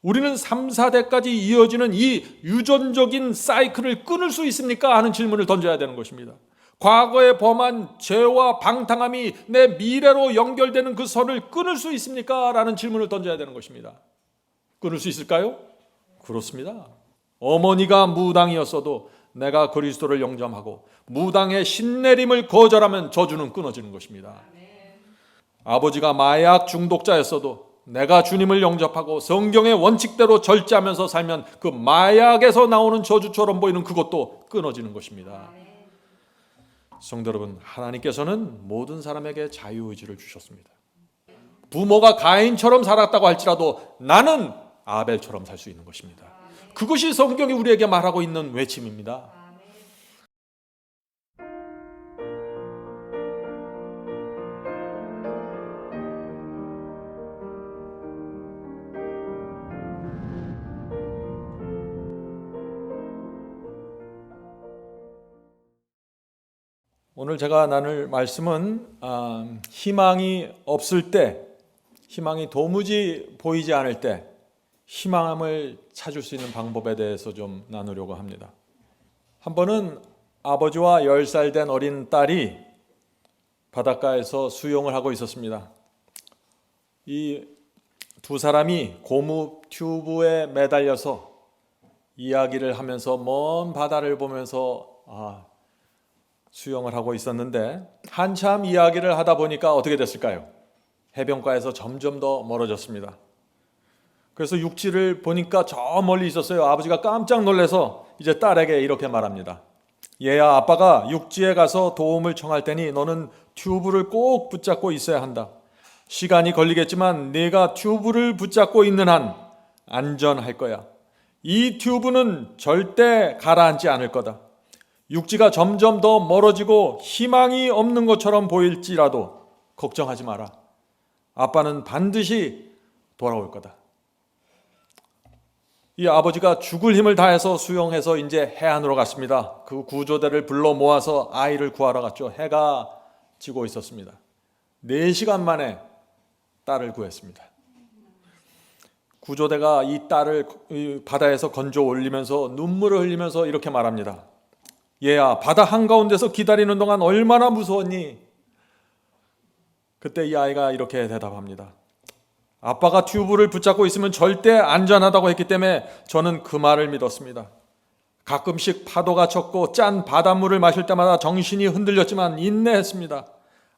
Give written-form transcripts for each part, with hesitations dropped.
우리는 3, 4대까지 이어지는 이 유전적인 사이클을 끊을 수 있습니까? 하는 질문을 던져야 되는 것입니다. 과거에 범한 죄와 방탕함이 내 미래로 연결되는 그 선을 끊을 수 있습니까? 라는 질문을 던져야 되는 것입니다. 끊을 수 있을까요? 그렇습니다. 어머니가 무당이었어도 내가 그리스도를 영접하고 무당의 신내림을 거절하면 저주는 끊어지는 것입니다. 아버지가 마약 중독자였어도 내가 주님을 영접하고 성경의 원칙대로 절제하면서 살면 그 마약에서 나오는 저주처럼 보이는 그것도 끊어지는 것입니다. 성도 여러분, 하나님께서는 모든 사람에게 자유의지를 주셨습니다. 부모가 가인처럼 살았다고 할지라도 나는 아벨처럼 살 수 있는 것입니다. 그것이 성경이 우리에게 말하고 있는 외침입니다. 오늘 제가 나눌 말씀은 희망이 없을 때, 희망이 도무지 보이지 않을 때 희망을 찾을 수 있는 방법에 대해서 좀 나누려고 합니다. 한 번은 아버지와 10살 된 어린 딸이 바닷가에서 수영을 하고 있었습니다. 이 두 사람이 고무 튜브에 매달려서 이야기를 하면서 먼 바다를 보면서 수영을 하고 있었는데 한참 이야기를 하다 보니까 어떻게 됐을까요? 해변가에서 점점 더 멀어졌습니다. 그래서 육지를 보니까 저 멀리 있었어요. 아버지가 깜짝 놀라서 이제 딸에게 이렇게 말합니다. 얘야, 아빠가 육지에 가서 도움을 청할 테니 너는 튜브를 꼭 붙잡고 있어야 한다. 시간이 걸리겠지만 네가 튜브를 붙잡고 있는 한 안전할 거야. 이 튜브는 절대 가라앉지 않을 거다. 육지가 점점 더 멀어지고 희망이 없는 것처럼 보일지라도 걱정하지 마라. 아빠는 반드시 돌아올 거다. 이 아버지가 죽을 힘을 다해서 수영해서 이제 해안으로 갔습니다. 그 구조대를 불러 모아서 아이를 구하러 갔죠. 해가 지고 있었습니다. 4시간 만에 딸을 구했습니다. 구조대가 이 딸을 바다에서 건져 올리면서 눈물을 흘리면서 이렇게 말합니다. 얘야, 바다 한가운데서 기다리는 동안 얼마나 무서웠니? 그때 이 아이가 이렇게 대답합니다. 아빠가 튜브를 붙잡고 있으면 절대 안전하다고 했기 때문에 저는 그 말을 믿었습니다. 가끔씩 파도가 쳤고 짠 바닷물을 마실 때마다 정신이 흔들렸지만 인내했습니다.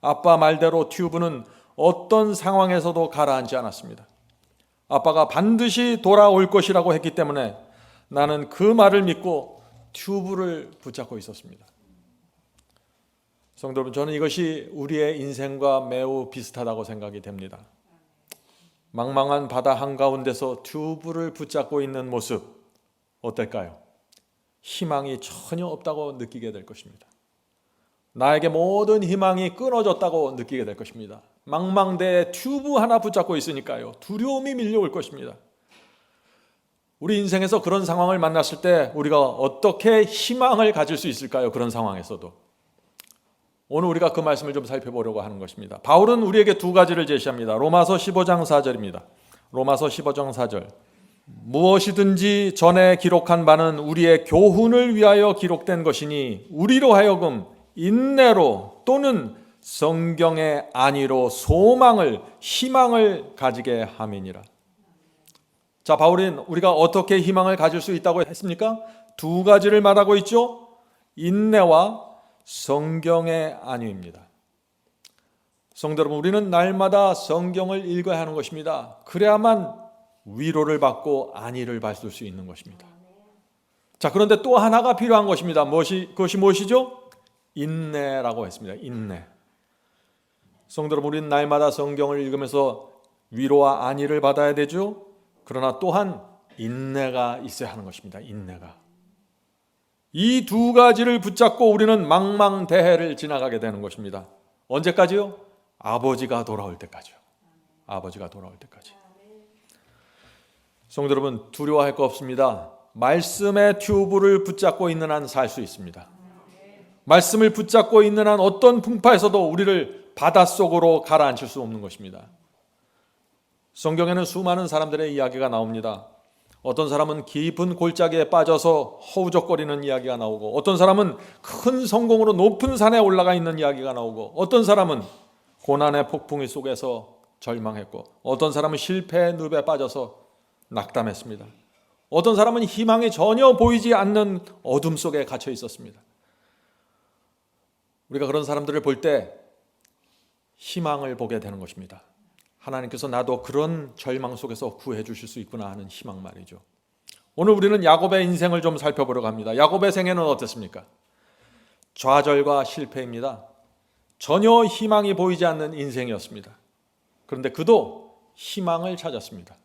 아빠 말대로 튜브는 어떤 상황에서도 가라앉지 않았습니다. 아빠가 반드시 돌아올 것이라고 했기 때문에 나는 그 말을 믿고 튜브를 붙잡고 있었습니다. 성도 여러분, 저는 이것이 우리의 인생과 매우 비슷하다고 생각이 됩니다. 망망한 바다 한가운데서 튜브를 붙잡고 있는 모습 어떨까요? 희망이 전혀 없다고 느끼게 될 것입니다. 나에게 모든 희망이 끊어졌다고 느끼게 될 것입니다. 망망대에 튜브 하나 붙잡고 있으니까요. 두려움이 밀려올 것입니다. 우리 인생에서 그런 상황을 만났을 때 우리가 어떻게 희망을 가질 수 있을까요? 그런 상황에서도. 오늘 우리가 그 말씀을 좀 살펴보려고 하는 것입니다. 바울은 우리에게 2가지를 제시합니다. 로마서 15장 4절입니다. 로마서 15장 4절. 무엇이든지 전에 기록한 바는 우리의 교훈을 위하여 기록된 것이니 우리로 하여금 인내로 또는 성경의 안위로 소망을, 희망을 가지게 함이니라. 자, 바울은 우리가 어떻게 희망을 가질 수 있다고 했습니까? 2가지를 말하고 있죠. 인내와 성경의 안위입니다. 성도 여러분, 우리는 날마다 성경을 읽어야 하는 것입니다. 그래야만 위로를 받고 안위를 받을 수 있는 것입니다. 자, 그런데 또 하나가 필요한 것입니다. 그것이 무엇이죠? 인내라고 했습니다. 인내. 성도 여러분, 우리는 날마다 성경을 읽으면서 위로와 안위를 받아야 되죠. 그러나 또한 인내가 있어야 하는 것입니다. 인내가. 이 2가지를 붙잡고 우리는 망망대해를 지나가게 되는 것입니다. 언제까지요? 아버지가 돌아올 때까지요. 아버지가 돌아올 때까지. 성도 여러분, 두려워할 거 없습니다. 말씀의 튜브를 붙잡고 있는 한 살 수 있습니다. 말씀을 붙잡고 있는 한 어떤 풍파에서도 우리를 바닷속으로 가라앉힐 수 없는 것입니다. 성경에는 수많은 사람들의 이야기가 나옵니다. 어떤 사람은 깊은 골짜기에 빠져서 허우적거리는 이야기가 나오고, 어떤 사람은 큰 성공으로 높은 산에 올라가 있는 이야기가 나오고, 어떤 사람은 고난의 폭풍이 속에서 절망했고, 어떤 사람은 실패의 늪에 빠져서 낙담했습니다. 어떤 사람은 희망이 전혀 보이지 않는 어둠 속에 갇혀 있었습니다. 우리가 그런 사람들을 볼 때 희망을 보게 되는 것입니다. 하나님께서 나도 그런 절망 속에서 구해 주실 수 있구나 하는 희망 말이죠. 오늘 우리는 야곱의 인생을 좀 살펴보려고 합니다. 야곱의 생애는 어땠습니까? 좌절과 실패입니다. 전혀 희망이 보이지 않는 인생이었습니다. 그런데 그도 희망을 찾았습니다.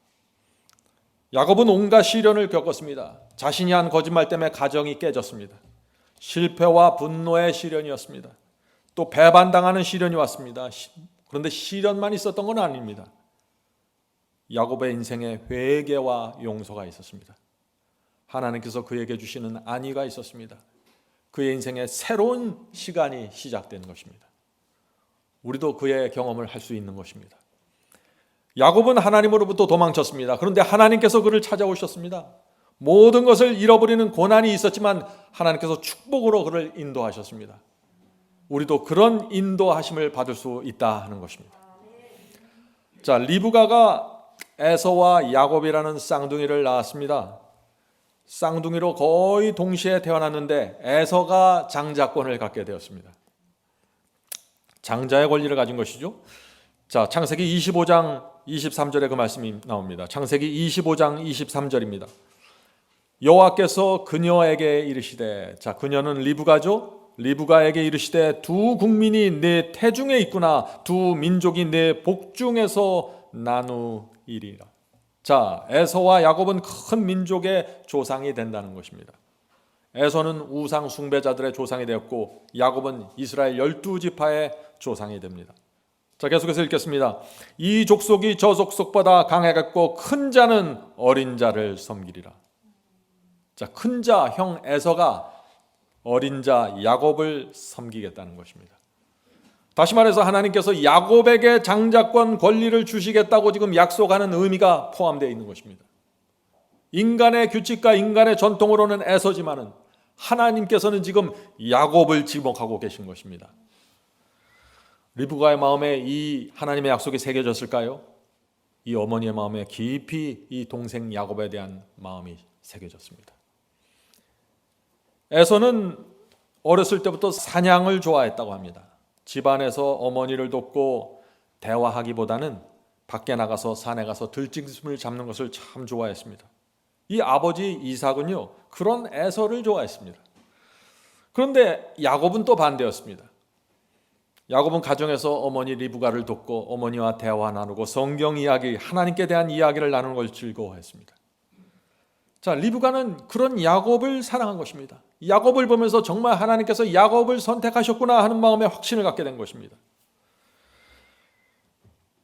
야곱은 온갖 시련을 겪었습니다. 자신이 한 거짓말 때문에 가정이 깨졌습니다. 실패와 분노의 시련이었습니다. 또 배반당하는 시련이 왔습니다. 그런데 시련만 있었던 건 아닙니다. 야곱의 인생에 회개와 용서가 있었습니다. 하나님께서 그에게 주시는 안위가 있었습니다. 그의 인생에 새로운 시간이 시작되는 것입니다. 우리도 그의 경험을 할 수 있는 것입니다. 야곱은 하나님으로부터 도망쳤습니다. 그런데 하나님께서 그를 찾아오셨습니다. 모든 것을 잃어버리는 고난이 있었지만 하나님께서 축복으로 그를 인도하셨습니다. 우리도 그런 인도하심을 받을 수 있다 하는 것입니다. 자, 리브가가 에서와 야곱이라는 쌍둥이를 낳았습니다. 쌍둥이로 거의 동시에 태어났는데 에서가 장자권을 갖게 되었습니다. 장자의 권리를 가진 것이죠. 자, 창세기 25장 23절에 그 말씀이 나옵니다. 창세기 25장 23절입니다. 여호와께서 그녀에게 이르시되, 자, 그녀는 리브가죠. 리브가에게 이르시되 두 국민이 내 태중에 있구나. 두 민족이 내 복중에서 나누이리라. 자, 에서와 야곱은 큰 민족의 조상이 된다는 것입니다. 에서는 우상 숭배자들의 조상이 되었고 야곱은 이스라엘 12지파의 조상이 됩니다. 자, 계속해서 읽겠습니다. 이 족속이 저 족속보다 강해졌고 큰 자는 어린 자를 섬기리라. 자, 큰 자 형 에서가 어린 자 야곱을 섬기겠다는 것입니다. 다시 말해서 하나님께서 야곱에게 장자권 권리를 주시겠다고 지금 약속하는 의미가 포함되어 있는 것입니다. 인간의 규칙과 인간의 전통으로는 에서지만은 하나님께서는 지금 야곱을 지목하고 계신 것입니다. 리브가의 마음에 이 하나님의 약속이 새겨졌을까요? 이 어머니의 마음에 깊이 이 동생 야곱에 대한 마음이 새겨졌습니다. 에서는 어렸을 때부터 사냥을 좋아했다고 합니다. 집안에서 어머니를 돕고 대화하기보다는 밖에 나가서 산에 가서 들짐승을 잡는 것을 참 좋아했습니다. 이 아버지 이삭은요, 그런 에서를 좋아했습니다. 그런데 야곱은 또 반대였습니다. 야곱은 가정에서 어머니 리브가를 돕고 어머니와 대화 나누고 성경 이야기, 하나님께 대한 이야기를 나누는 걸 즐거워했습니다. 자, 리브가는 그런 야곱을 사랑한 것입니다. 야곱을 보면서 정말 하나님께서 야곱을 선택하셨구나 하는 마음에 확신을 갖게 된 것입니다.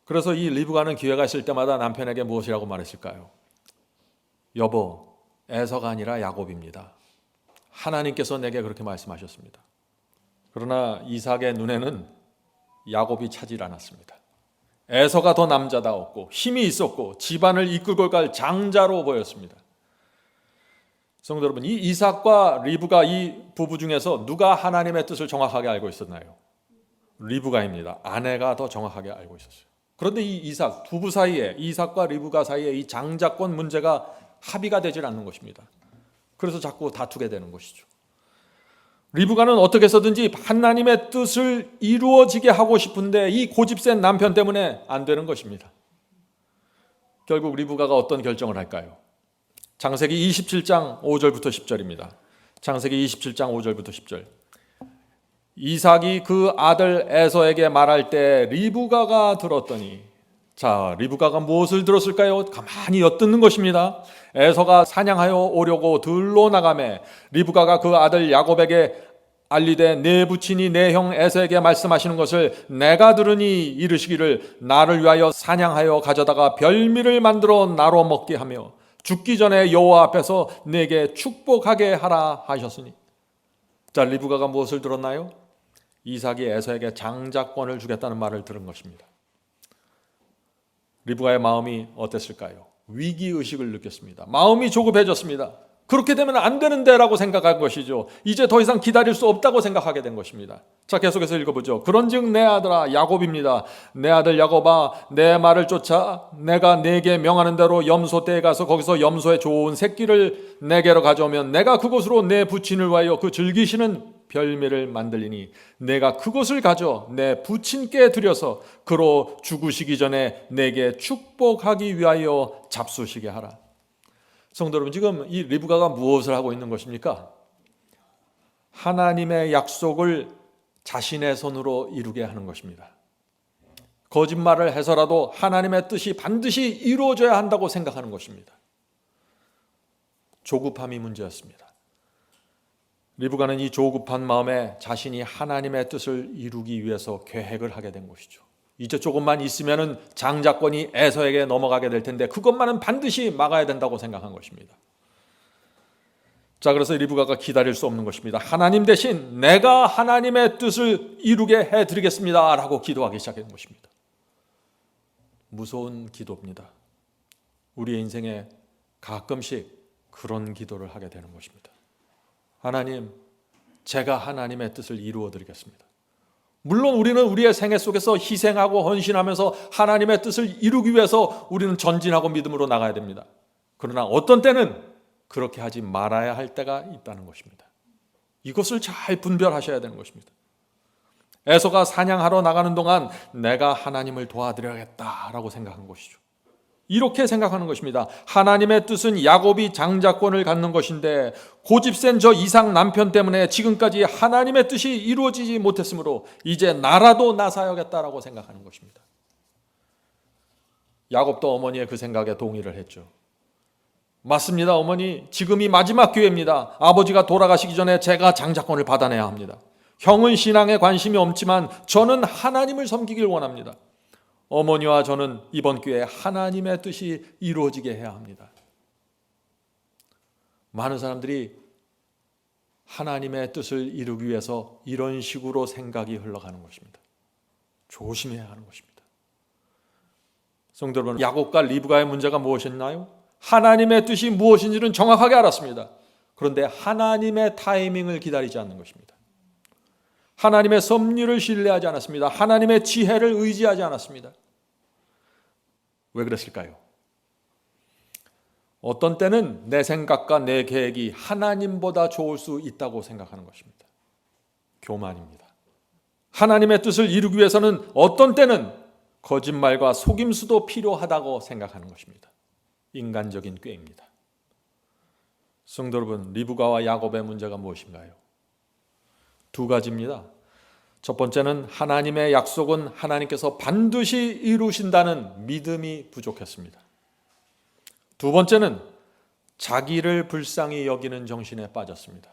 그래서 이 리브가는 기회가 있을 때마다 남편에게 무엇이라고 말했을까요? 여보, 에서가 아니라 야곱입니다. 하나님께서 내게 그렇게 말씀하셨습니다. 그러나 이삭의 눈에는 야곱이 차질 않았습니다. 에서가 더 남자다웠고 힘이 있었고 집안을 이끌고 갈 장자로 보였습니다. 성도 여러분, 이 이삭과 리브가 이 부부 중에서 누가 하나님의 뜻을 정확하게 알고 있었나요? 리브가입니다. 아내가 더 정확하게 알고 있었어요. 그런데 이 이삭 부부 사이에, 이삭과 리브가 사이에 이 장자권 문제가 합의가 되질 않는 것입니다. 그래서 자꾸 다투게 되는 것이죠. 리브가는 어떻게 해서든지 하나님의 뜻을 이루어지게 하고 싶은데 이 고집센 남편 때문에 안 되는 것입니다. 결국 리브가가 어떤 결정을 할까요? 창세기 27장 5절부터 10절입니다. 창세기 27장 5절부터 10절. 이삭이 그 아들 에서에게 말할 때 리브가가 들었더니, 자, 리브가가 무엇을 들었을까요? 가만히 엿듣는 것입니다. 에서가 사냥하여 오려고 들로 나가매 리브가가 그 아들 야곱에게 알리되 내 부친이 내 형 에서에게 말씀하시는 것을 내가 들으니 이르시기를 나를 위하여 사냥하여 가져다가 별미를 만들어 나로 먹게 하며 죽기 전에 여호와 앞에서 내게 축복하게 하라 하셨으니. 자, 리브가가 무엇을 들었나요? 이삭이 에서에게 장자권을 주겠다는 말을 들은 것입니다. 리브가의 마음이 어땠을까요? 위기의식을 느꼈습니다. 마음이 조급해졌습니다. 그렇게 되면 안 되는데 라고 생각한 것이죠. 이제 더 이상 기다릴 수 없다고 생각하게 된 것입니다. 자, 계속해서 읽어보죠. 그런즉 내 아들아, 야곱입니다. 내 아들 야곱아, 내 말을 쫓아 내가 네게 명하는 대로 염소떼에 가서 거기서 염소의 좋은 새끼를 내게로 가져오면 내가 그곳으로 내 부친을 위하여 그 즐기시는 별미를 만들리니 내가 그것을 가져 내 부친께 드려서 그로 죽으시기 전에 내게 축복하기 위하여 잡수시게 하라. 성도 여러분, 지금 이 리브가가 무엇을 하고 있는 것입니까? 하나님의 약속을 자신의 손으로 이루게 하는 것입니다. 거짓말을 해서라도 하나님의 뜻이 반드시 이루어져야 한다고 생각하는 것입니다. 조급함이 문제였습니다. 리브가는 이 조급한 마음에 자신이 하나님의 뜻을 이루기 위해서 계획을 하게 된 것이죠. 이제 조금만 있으면은 장자권이 에서에게 넘어가게 될 텐데 그것만은 반드시 막아야 된다고 생각한 것입니다. 자, 그래서 리브가가 기다릴 수 없는 것입니다. 하나님 대신 내가 하나님의 뜻을 이루게 해드리겠습니다 라고 기도하기 시작한 것입니다. 무서운 기도입니다. 우리의 인생에 가끔씩 그런 기도를 하게 되는 것입니다. 하나님, 제가 하나님의 뜻을 이루어 드리겠습니다. 물론 우리는 우리의 생애 속에서 희생하고 헌신하면서 하나님의 뜻을 이루기 위해서 우리는 전진하고 믿음으로 나가야 됩니다. 그러나 어떤 때는 그렇게 하지 말아야 할 때가 있다는 것입니다. 이것을 잘 분별하셔야 되는 것입니다. 에서가 사냥하러 나가는 동안 내가 하나님을 도와드려야겠다라고 생각한 것이죠. 이렇게 생각하는 것입니다. 하나님의 뜻은 야곱이 장자권을 갖는 것인데 고집센 저 이삭 남편 때문에 지금까지 하나님의 뜻이 이루어지지 못했으므로 이제 나라도 나서야겠다라고 생각하는 것입니다. 야곱도 어머니의 그 생각에 동의를 했죠. 맞습니다, 어머니. 지금이 마지막 기회입니다. 아버지가 돌아가시기 전에 제가 장자권을 받아내야 합니다. 형은 신앙에 관심이 없지만 저는 하나님을 섬기길 원합니다. 어머니와 저는 이번 기회에 하나님의 뜻이 이루어지게 해야 합니다. 많은 사람들이 하나님의 뜻을 이루기 위해서 이런 식으로 생각이 흘러가는 것입니다. 조심해야 하는 것입니다. 성도 여러분, 야곱과 리브가의 문제가 무엇이었나요? 하나님의 뜻이 무엇인지는 정확하게 알았습니다. 그런데 하나님의 타이밍을 기다리지 않는 것입니다. 하나님의 섭리를 신뢰하지 않았습니다. 하나님의 지혜를 의지하지 않았습니다. 왜 그랬을까요? 어떤 때는 내 생각과 내 계획이 하나님보다 좋을 수 있다고 생각하는 것입니다. 교만입니다. 하나님의 뜻을 이루기 위해서는 어떤 때는 거짓말과 속임수도 필요하다고 생각하는 것입니다. 인간적인 꾀입니다. 성도 여러분, 리브가와 야곱의 문제가 무엇인가요? 두 가지입니다. 첫 번째는 하나님의 약속은 하나님께서 반드시 이루신다는 믿음이 부족했습니다. 두 번째는 자기를 불쌍히 여기는 정신에 빠졌습니다.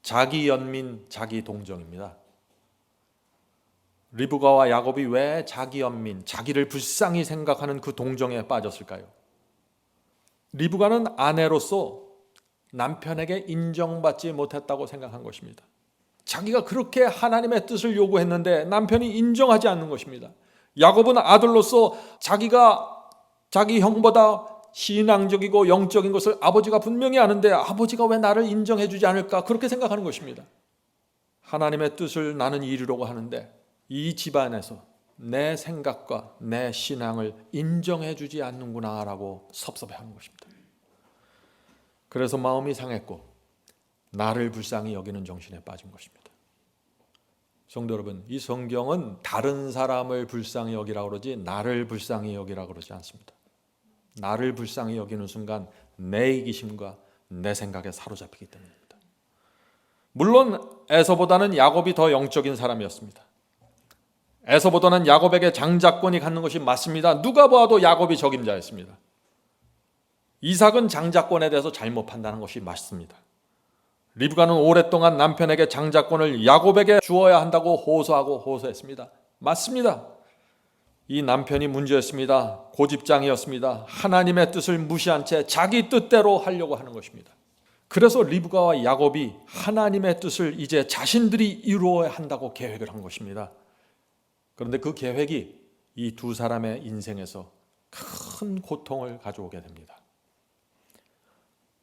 자기 연민, 자기 동정입니다. 리브가와 야곱이 왜 자기 연민, 자기를 불쌍히 생각하는 그 동정에 빠졌을까요? 리브가는 아내로서 남편에게 인정받지 못했다고 생각한 것입니다. 자기가 그렇게 하나님의 뜻을 요구했는데 남편이 인정하지 않는 것입니다. 야곱은 아들로서 자기가 자기 형보다 신앙적이고 영적인 것을 아버지가 분명히 아는데 아버지가 왜 나를 인정해 주지 않을까, 그렇게 생각하는 것입니다. 하나님의 뜻을 나는 이루려고 하는데 이 집안에서 내 생각과 내 신앙을 인정해 주지 않는구나라고 섭섭해하는 것입니다. 그래서 마음이 상했고 나를 불쌍히 여기는 정신에 빠진 것입니다. 성도 여러분, 이 성경은 다른 사람을 불쌍히 여기라고 그러지 나를 불쌍히 여기라고 그러지 않습니다. 나를 불쌍히 여기는 순간 내 이기심과 내 생각에 사로잡히기 때문입니다. 물론 에서보다는 야곱이 더 영적인 사람이었습니다. 에서보다는 야곱에게 장자권이 갖는 것이 맞습니다. 누가 보아도 야곱이 적임자였습니다. 이삭은 장자권에 대해서 잘못 판단한 것이 맞습니다. 리브가는 오랫동안 남편에게 장자권을 야곱에게 주어야 한다고 호소하고 호소했습니다. 맞습니다. 이 남편이 문제였습니다. 고집장이었습니다. 하나님의 뜻을 무시한 채 자기 뜻대로 하려고 하는 것입니다. 그래서 리브가와 야곱이 하나님의 뜻을 이제 자신들이 이루어야 한다고 계획을 한 것입니다. 그런데 그 계획이 이 두 사람의 인생에서 큰 고통을 가져오게 됩니다.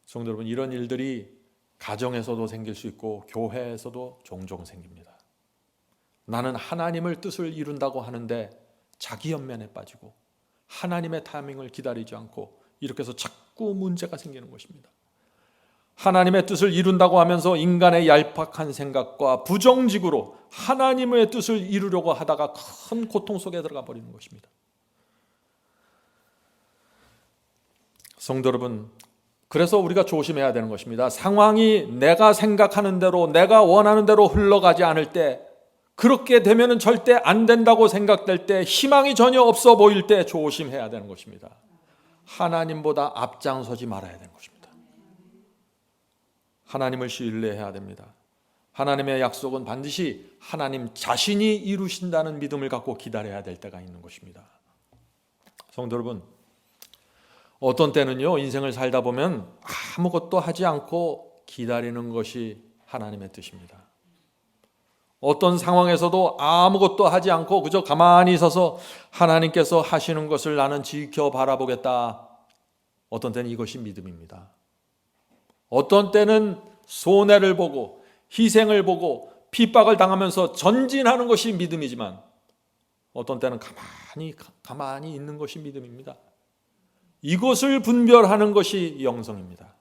성도 여러분, 이런 일들이 가정에서도 생길 수 있고 교회에서도 종종 생깁니다. 나는 하나님을 뜻을 이룬다고 하는데 자기 연면에 빠지고 하나님의 타이밍을 기다리지 않고 이렇게 해서 자꾸 문제가 생기는 것입니다. 하나님의 뜻을 이룬다고 하면서 인간의 얄팍한 생각과 부정직으로 하나님의 뜻을 이루려고 하다가 큰 고통 속에 들어가 버리는 것입니다. 성도 여러분, 그래서 우리가 조심해야 되는 것입니다. 상황이 내가 생각하는 대로, 내가 원하는 대로 흘러가지 않을 때, 그렇게 되면은 절대 안 된다고 생각될 때, 희망이 전혀 없어 보일 때 조심해야 되는 것입니다. 하나님보다 앞장서지 말아야 되는 것입니다. 하나님을 신뢰해야 됩니다. 하나님의 약속은 반드시 하나님 자신이 이루신다는 믿음을 갖고 기다려야 될 때가 있는 것입니다. 성도 여러분, 어떤 때는요, 인생을 살다 보면 아무것도 하지 않고 기다리는 것이 하나님의 뜻입니다. 어떤 상황에서도 아무것도 하지 않고 그저 가만히 서서 하나님께서 하시는 것을 나는 지켜 바라보겠다. 어떤 때는 이것이 믿음입니다. 어떤 때는 손해를 보고 희생을 보고 핍박을 당하면서 전진하는 것이 믿음이지만 어떤 때는 가만히 있는 것이 믿음입니다. 이것을 분별하는 것이 영성입니다.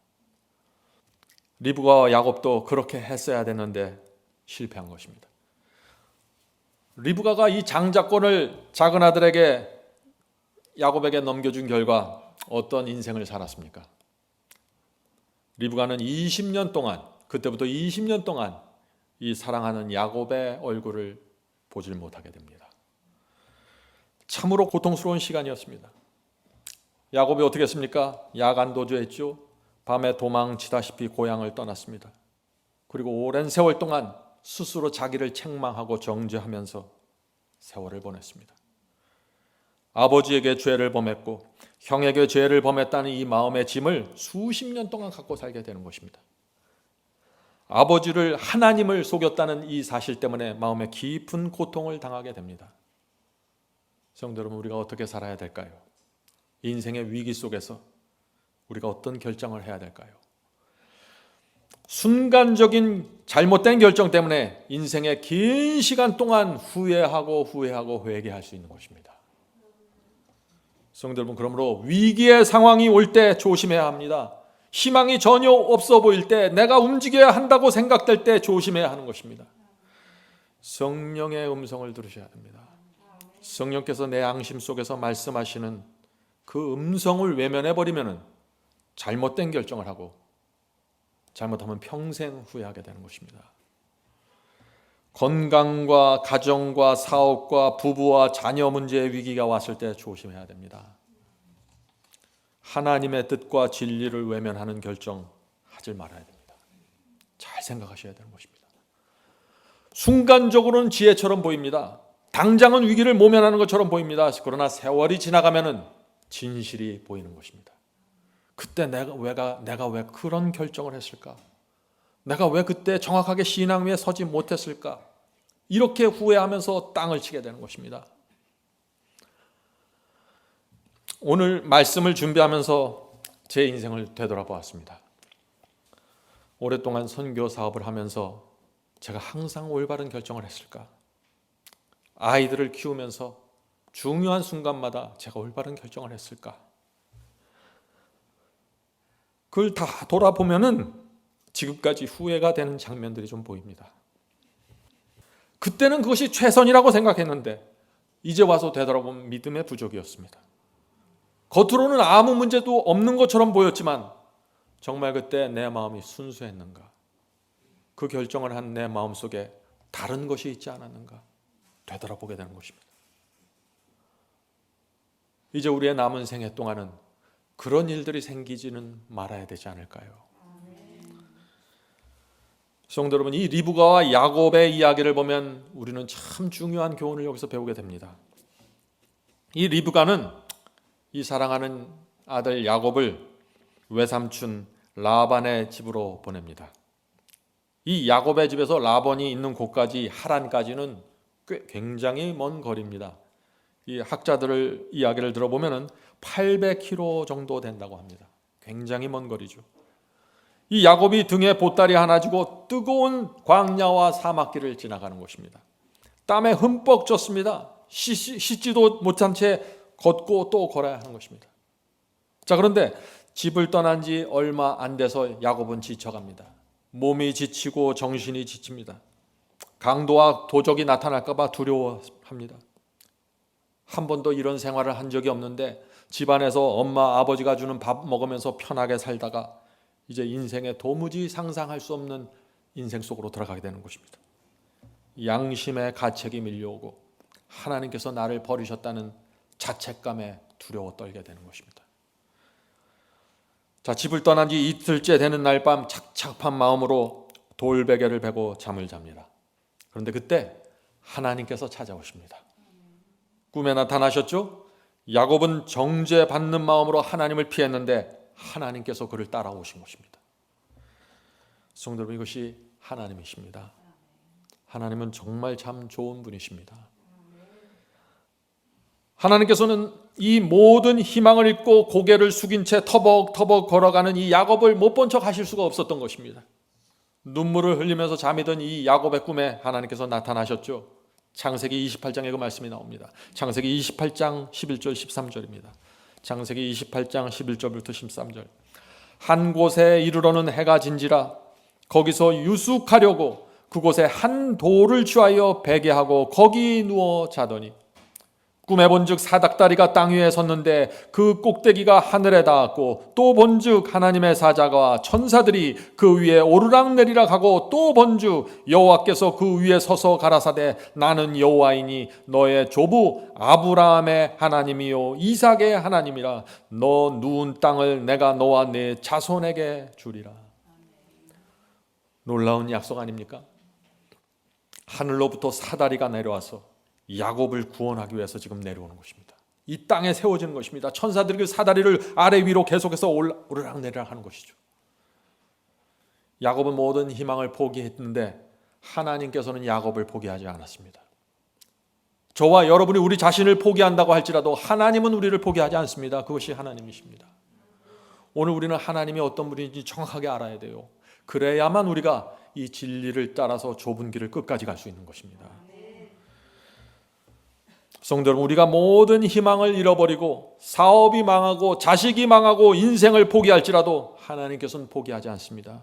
리브가와 야곱도 그렇게 했어야 됐는데 실패한 것입니다. 리브가가 이 장자권을 작은 아들에게 야곱에게 넘겨준 결과 어떤 인생을 살았습니까? 리브가는 20년 동안, 그때부터 20년 동안 이 사랑하는 야곱의 얼굴을 보질 못하게 됩니다. 참으로 고통스러운 시간이었습니다. 야곱이 어떻게 했습니까? 야간 도주했죠. 밤에 도망치다시피 고향을 떠났습니다. 그리고 오랜 세월 동안 스스로 자기를 책망하고 정죄하면서 세월을 보냈습니다. 아버지에게 죄를 범했고 형에게 죄를 범했다는 이 마음의 짐을 수십 년 동안 갖고 살게 되는 것입니다. 아버지를, 하나님을 속였다는 이 사실 때문에 마음에 깊은 고통을 당하게 됩니다. 성도 여러분, 우리가 어떻게 살아야 될까요? 인생의 위기 속에서 우리가 어떤 결정을 해야 될까요? 순간적인 잘못된 결정 때문에 인생의 긴 시간 동안 후회하고 회개할 수 있는 것입니다. 성도 여러분, 그러므로 위기의 상황이 올 때 조심해야 합니다. 희망이 전혀 없어 보일 때, 내가 움직여야 한다고 생각될 때 조심해야 하는 것입니다. 성령의 음성을 들으셔야 됩니다. 성령께서 내 양심 속에서 말씀하시는 그 음성을 외면해버리면 잘못된 결정을 하고 잘못하면 평생 후회하게 되는 것입니다. 건강과 가정과 사업과 부부와 자녀 문제의 위기가 왔을 때 조심해야 됩니다. 하나님의 뜻과 진리를 외면하는 결정 하지 말아야 됩니다. 잘 생각하셔야 되는 것입니다. 순간적으로는 지혜처럼 보입니다. 당장은 위기를 모면하는 것처럼 보입니다. 그러나 세월이 지나가면은 진실이 보이는 것입니다. 그때 내가 왜 그런 결정을 했을까? 내가 왜 그때 정확하게 신앙 위에 서지 못했을까? 이렇게 후회하면서 땅을 치게 되는 것입니다. 오늘 말씀을 준비하면서 제 인생을 되돌아보았습니다. 오랫동안 선교 사업을 하면서 제가 항상 올바른 결정을 했을까? 아이들을 키우면서 중요한 순간마다 제가 올바른 결정을 했을까? 그걸 다 돌아보면은 지금까지 후회가 되는 장면들이 좀 보입니다. 그때는 그것이 최선이라고 생각했는데 이제 와서 되돌아보면 믿음의 부족이었습니다. 겉으로는 아무 문제도 없는 것처럼 보였지만 정말 그때 내 마음이 순수했는가? 그 결정을 한 내 마음속에 다른 것이 있지 않았는가? 되돌아보게 되는 것입니다. 이제 우리의 남은 생애 동안은 그런 일들이 생기지는 말아야 되지 않을까요? 성도 여러분, 이 리브가와 야곱의 이야기를 보면 우리는 참 중요한 교훈을 여기서 배우게 됩니다. 이 리브가는 이 사랑하는 아들 야곱을 외삼촌 라반의 집으로 보냅니다. 이 야곱의 집에서 라반이 있는 곳까지 하란까지는 굉장히 먼 거리입니다. 이 학자들을 이야기를 들어보면은 800km 정도 된다고 합니다. 굉장히 먼 거리죠. 이 야곱이 등에 보따리 하나 지고 뜨거운 광야와 사막길을 지나가는 것입니다. 땀에 흠뻑 젖습니다. 씻지도 못한 채 걷고 또 걸어야 하는 것입니다. 자, 그런데 집을 떠난 지 얼마 안 돼서 야곱은 지쳐갑니다. 몸이 지치고 정신이 지칩니다. 강도와 도적이 나타날까 봐 두려워합니다. 한 번도 이런 생활을 한 적이 없는데 집안에서 엄마 아버지가 주는 밥 먹으면서 편하게 살다가 이제 인생에 도무지 상상할 수 없는 인생 속으로 들어가게 되는 것입니다. 양심의 가책이 밀려오고 하나님께서 나를 버리셨다는 자책감에 두려워 떨게 되는 것입니다. 자, 집을 떠난 지 이틀째 되는 날 밤 착잡한 마음으로 돌베개를 베고 잠을 잡니다. 그런데 그때 하나님께서 찾아오십니다. 꿈에 나타나셨죠? 야곱은 정죄받는 마음으로 하나님을 피했는데 하나님께서 그를 따라오신 것입니다. 성도 여러분, 이것이 하나님이십니다. 하나님은 정말 참 좋은 분이십니다. 하나님께서는 이 모든 희망을 잃고 고개를 숙인 채 터벅터벅 걸어가는 이 야곱을 못 본 척 하실 수가 없었던 것입니다. 눈물을 흘리면서 잠이 든 이 야곱의 꿈에 하나님께서 나타나셨죠. 창세기 28장에 그 말씀이 나옵니다. 창세기 28장 11절 13절입니다. 창세기 28장 11절부터 13절. 한 곳에 이르러는 해가 진지라 거기서 유숙하려고 그곳에 한 돌을 취하여 베게 하고 거기 누워 자더니 꿈에 본즉 사닥다리가 땅 위에 섰는데 그 꼭대기가 하늘에 닿았고 또 본즉 하나님의 사자가 천사들이 그 위에 오르락내리락 하고 또 본즉 여호와께서 그 위에 서서 가라사대 나는 여호와이니 너의 조부 아브라함의 하나님이요 이삭의 하나님이라 너 누운 땅을 내가 너와 네 자손에게 주리라. 놀라운 약속 아닙니까? 하늘로부터 사다리가 내려와서 야곱을 구원하기 위해서 지금 내려오는 것입니다. 이 땅에 세워지는 것입니다. 천사들이 그 사다리를 아래 위로 계속해서 오르락내리락 하는 것이죠. 야곱은 모든 희망을 포기했는데 하나님께서는 야곱을 포기하지 않았습니다. 저와 여러분이 우리 자신을 포기한다고 할지라도 하나님은 우리를 포기하지 않습니다. 그것이 하나님이십니다. 오늘 우리는 하나님이 어떤 분인지 정확하게 알아야 돼요. 그래야만 우리가 이 진리를 따라서 좁은 길을 끝까지 갈 수 있는 것입니다. 성도 여러분, 우리가 모든 희망을 잃어버리고 사업이 망하고 자식이 망하고 인생을 포기할지라도 하나님께서는 포기하지 않습니다.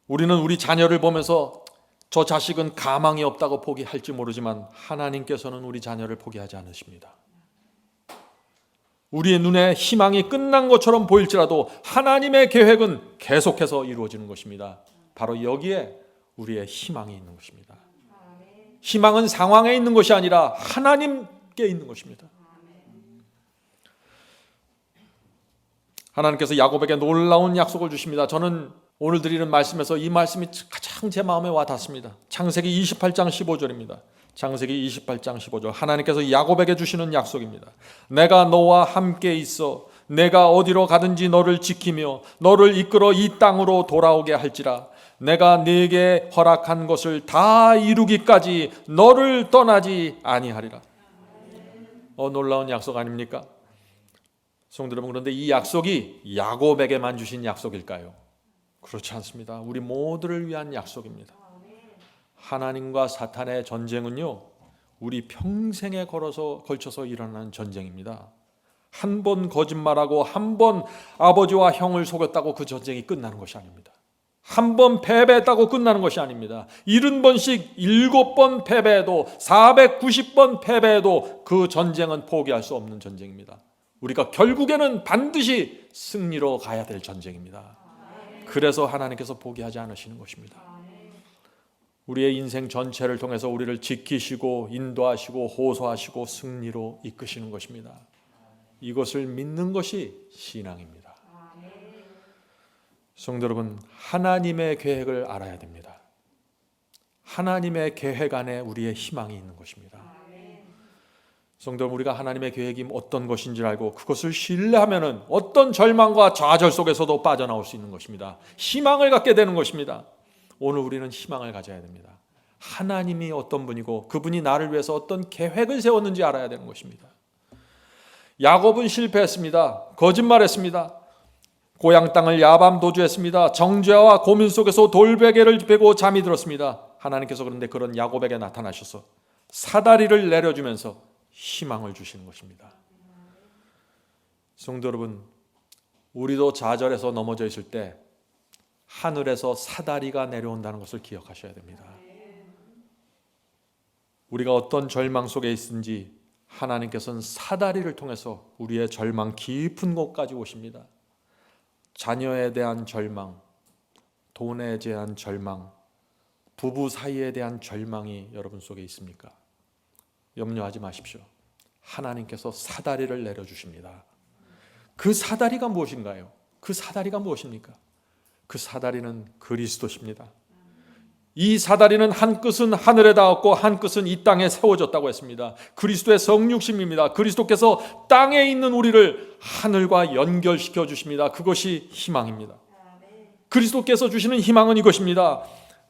우리는 우리 자녀를 보면서 저 자식은 가망이 없다고 포기할지 모르지만 하나님께서는 우리 자녀를 포기하지 않으십니다. 우리의 눈에 희망이 끝난 것처럼 보일지라도 하나님의 계획은 계속해서 이루어지는 것입니다. 바로 여기에 우리의 희망이 있는 것입니다. 희망은 상황에 있는 것이 아니라 하나님께 있는 것입니다. 하나님께서 야곱에게 놀라운 약속을 주십니다. 저는 오늘 드리는 말씀에서 이 말씀이 가장 제 마음에 와 닿습니다. 창세기 28장 15절입니다. 창세기 28장 15절. 하나님께서 야곱에게 주시는 약속입니다. 내가 너와 함께 있어 내가 어디로 가든지 너를 지키며 너를 이끌어 이 땅으로 돌아오게 할지라 내가 네게 허락한 것을 다 이루기까지 너를 떠나지 아니하리라. 놀라운 약속 아닙니까? 성도 여러분, 그런데 이 약속이 야곱에게만 주신 약속일까요? 그렇지 않습니다. 우리 모두를 위한 약속입니다. 하나님과 사탄의 전쟁은요, 우리 평생에 걸쳐서 일어나는 전쟁입니다. 한 번 거짓말하고 한 번 아버지와 형을 속였다고 그 전쟁이 끝나는 것이 아닙니다. 한 번 패배했다고 끝나는 것이 아닙니다. 70번씩 7번 패배해도 490번 패배해도 그 전쟁은 포기할 수 없는 전쟁입니다. 우리가 결국에는 반드시 승리로 가야 될 전쟁입니다. 그래서 하나님께서 포기하지 않으시는 것입니다. 우리의 인생 전체를 통해서 우리를 지키시고 인도하시고 호소하시고 승리로 이끄시는 것입니다. 이것을 믿는 것이 신앙입니다. 성도 여러분, 하나님의 계획을 알아야 됩니다. 하나님의 계획 안에 우리의 희망이 있는 것입니다. 성도 여러분, 우리가 하나님의 계획이 어떤 것인지 알고 그것을 신뢰하면 어떤 절망과 좌절 속에서도 빠져나올 수 있는 것입니다. 희망을 갖게 되는 것입니다. 오늘 우리는 희망을 가져야 됩니다. 하나님이 어떤 분이고 그분이 나를 위해서 어떤 계획을 세웠는지 알아야 되는 것입니다. 야곱은 실패했습니다. 거짓말했습니다. 고향 땅을 야밤 도주했습니다. 정죄와 고민 속에서 돌베개를 베고 잠이 들었습니다. 하나님께서 그런데 그런 야곱에게 나타나셔서 사다리를 내려주면서 희망을 주시는 것입니다. 성도 여러분, 우리도 좌절해서 넘어져 있을 때 하늘에서 사다리가 내려온다는 것을 기억하셔야 됩니다. 우리가 어떤 절망 속에 있든지 하나님께서는 사다리를 통해서 우리의 절망 깊은 곳까지 오십니다. 자녀에 대한 절망, 돈에 대한 절망, 부부 사이에 대한 절망이 여러분 속에 있습니까? 염려하지 마십시오. 하나님께서 사다리를 내려주십니다. 그 사다리가 무엇인가요? 그 사다리가 무엇입니까? 그 사다리는 그리스도십니다. 이 사다리는 한 끝은 하늘에 닿았고 한 끝은 이 땅에 세워졌다고 했습니다. 그리스도의 성육신입니다. 그리스도께서 땅에 있는 우리를 하늘과 연결시켜 주십니다. 그것이 희망입니다. 그리스도께서 주시는 희망은 이것입니다.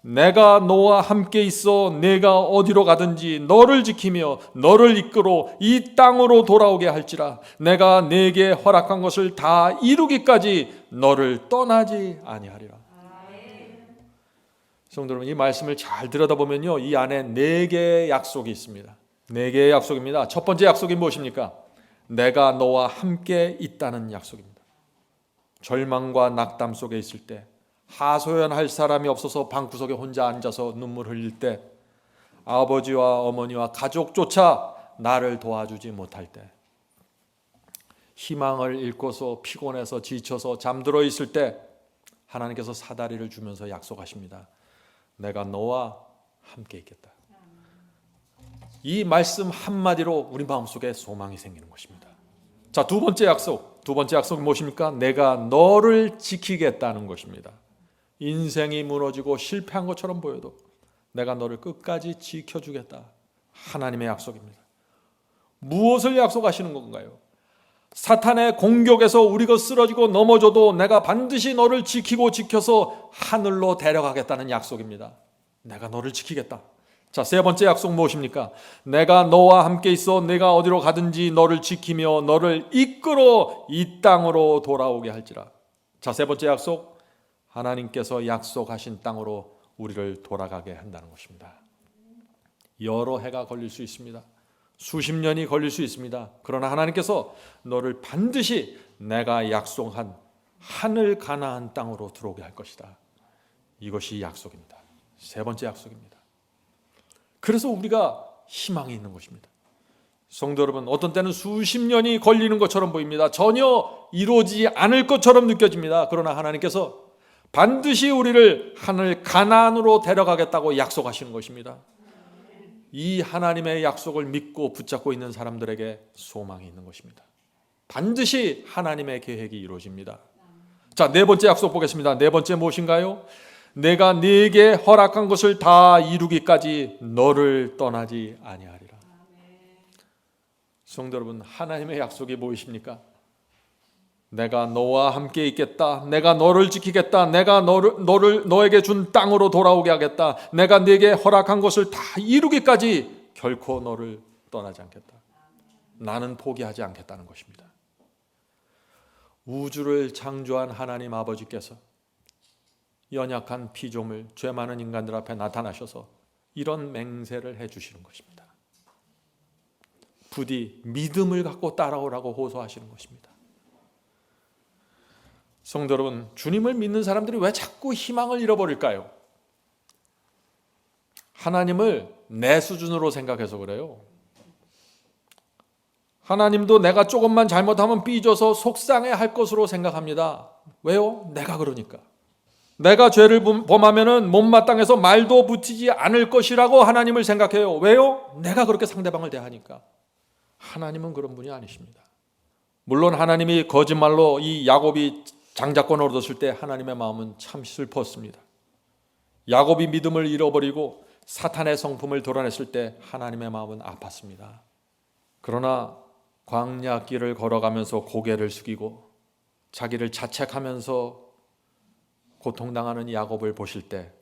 내가 너와 함께 있어 내가 어디로 가든지 너를 지키며 너를 이끌어 이 땅으로 돌아오게 할지라. 내가 내게 허락한 것을 다 이루기까지 너를 떠나지 아니하리라. 성도 여러분, 이 말씀을 잘 들여다보면요, 이 안에 4개의 약속이 있습니다. 4개의 약속입니다. 첫 번째 약속이 무엇입니까? 내가 너와 함께 있다는 약속입니다. 절망과 낙담 속에 있을 때, 하소연할 사람이 없어서 방구석에 혼자 앉아서 눈물 흘릴 때, 아버지와 어머니와 가족조차 나를 도와주지 못할 때, 희망을 잃고서 피곤해서 지쳐서 잠들어 있을 때 하나님께서 사다리를 주면서 약속하십니다. 내가 너와 함께 있겠다. 이 말씀 한마디로 우리 마음속에 소망이 생기는 것입니다. 자, 두 번째 약속은 무엇입니까? 내가 너를 지키겠다는 것입니다. 인생이 무너지고 실패한 것처럼 보여도 내가 너를 끝까지 지켜주겠다. 하나님의 약속입니다. 무엇을 약속하시는 건가요? 사탄의 공격에서 우리가 쓰러지고 넘어져도 내가 반드시 너를 지키고 지켜서 하늘로 데려가겠다는 약속입니다. 내가 너를 지키겠다. 자, 세 번째 약속 무엇입니까? 내가 너와 함께 있어 내가 어디로 가든지 너를 지키며 너를 이끌어 이 땅으로 돌아오게 할지라. 자, 세 번째 약속, 하나님께서 약속하신 땅으로 우리를 돌아가게 한다는 것입니다. 여러 해가 걸릴 수 있습니다. 수십 년이 걸릴 수 있습니다. 그러나 하나님께서 너를 반드시 내가 약속한 하늘 가나안 땅으로 들어오게 할 것이다. 이것이 약속입니다. 세 번째 약속입니다. 그래서 우리가 희망이 있는 것입니다. 성도 여러분, 어떤 때는 수십 년이 걸리는 것처럼 보입니다. 전혀 이루어지지 않을 것처럼 느껴집니다. 그러나 하나님께서 반드시 우리를 하늘 가나안으로 데려가겠다고 약속하시는 것입니다. 이 하나님의 약속을 믿고 붙잡고 있는 사람들에게 소망이 있는 것입니다. 반드시 하나님의 계획이 이루어집니다. 자, 네 번째 약속 보겠습니다. 네 번째 무엇인가요? 내가 네게 허락한 것을 다 이루기까지 너를 떠나지 아니하리라. 성도 여러분, 하나님의 약속이 무엇입니까? 내가 너와 함께 있겠다. 내가 너를 지키겠다. 내가 너에게 준 땅으로 돌아오게 하겠다. 내가 네게 허락한 것을 다 이루기까지 결코 너를 떠나지 않겠다. 나는 포기하지 않겠다는 것입니다. 우주를 창조한 하나님 아버지께서 연약한 피조물, 죄 많은 인간들 앞에 나타나셔서 이런 맹세를 해주시는 것입니다. 부디 믿음을 갖고 따라오라고 호소하시는 것입니다. 성도 여러분, 주님을 믿는 사람들이 왜 자꾸 희망을 잃어버릴까요? 하나님을 내 수준으로 생각해서 그래요. 하나님도 내가 조금만 잘못하면 삐져서 속상해할 것으로 생각합니다. 왜요? 내가 그러니까. 내가 죄를 범하면 못마땅해서 말도 붙이지 않을 것이라고 하나님을 생각해요. 왜요? 내가 그렇게 상대방을 대하니까. 하나님은 그런 분이 아니십니다. 물론 하나님이 거짓말로 이 야곱이 장자권을 얻었을 때 하나님의 마음은 참 슬펐습니다. 야곱이 믿음을 잃어버리고 사탄의 성품을 드러냈을 때 하나님의 마음은 아팠습니다. 그러나 광야 길을 걸어가면서 고개를 숙이고 자기를 자책하면서 고통당하는 야곱을 보실 때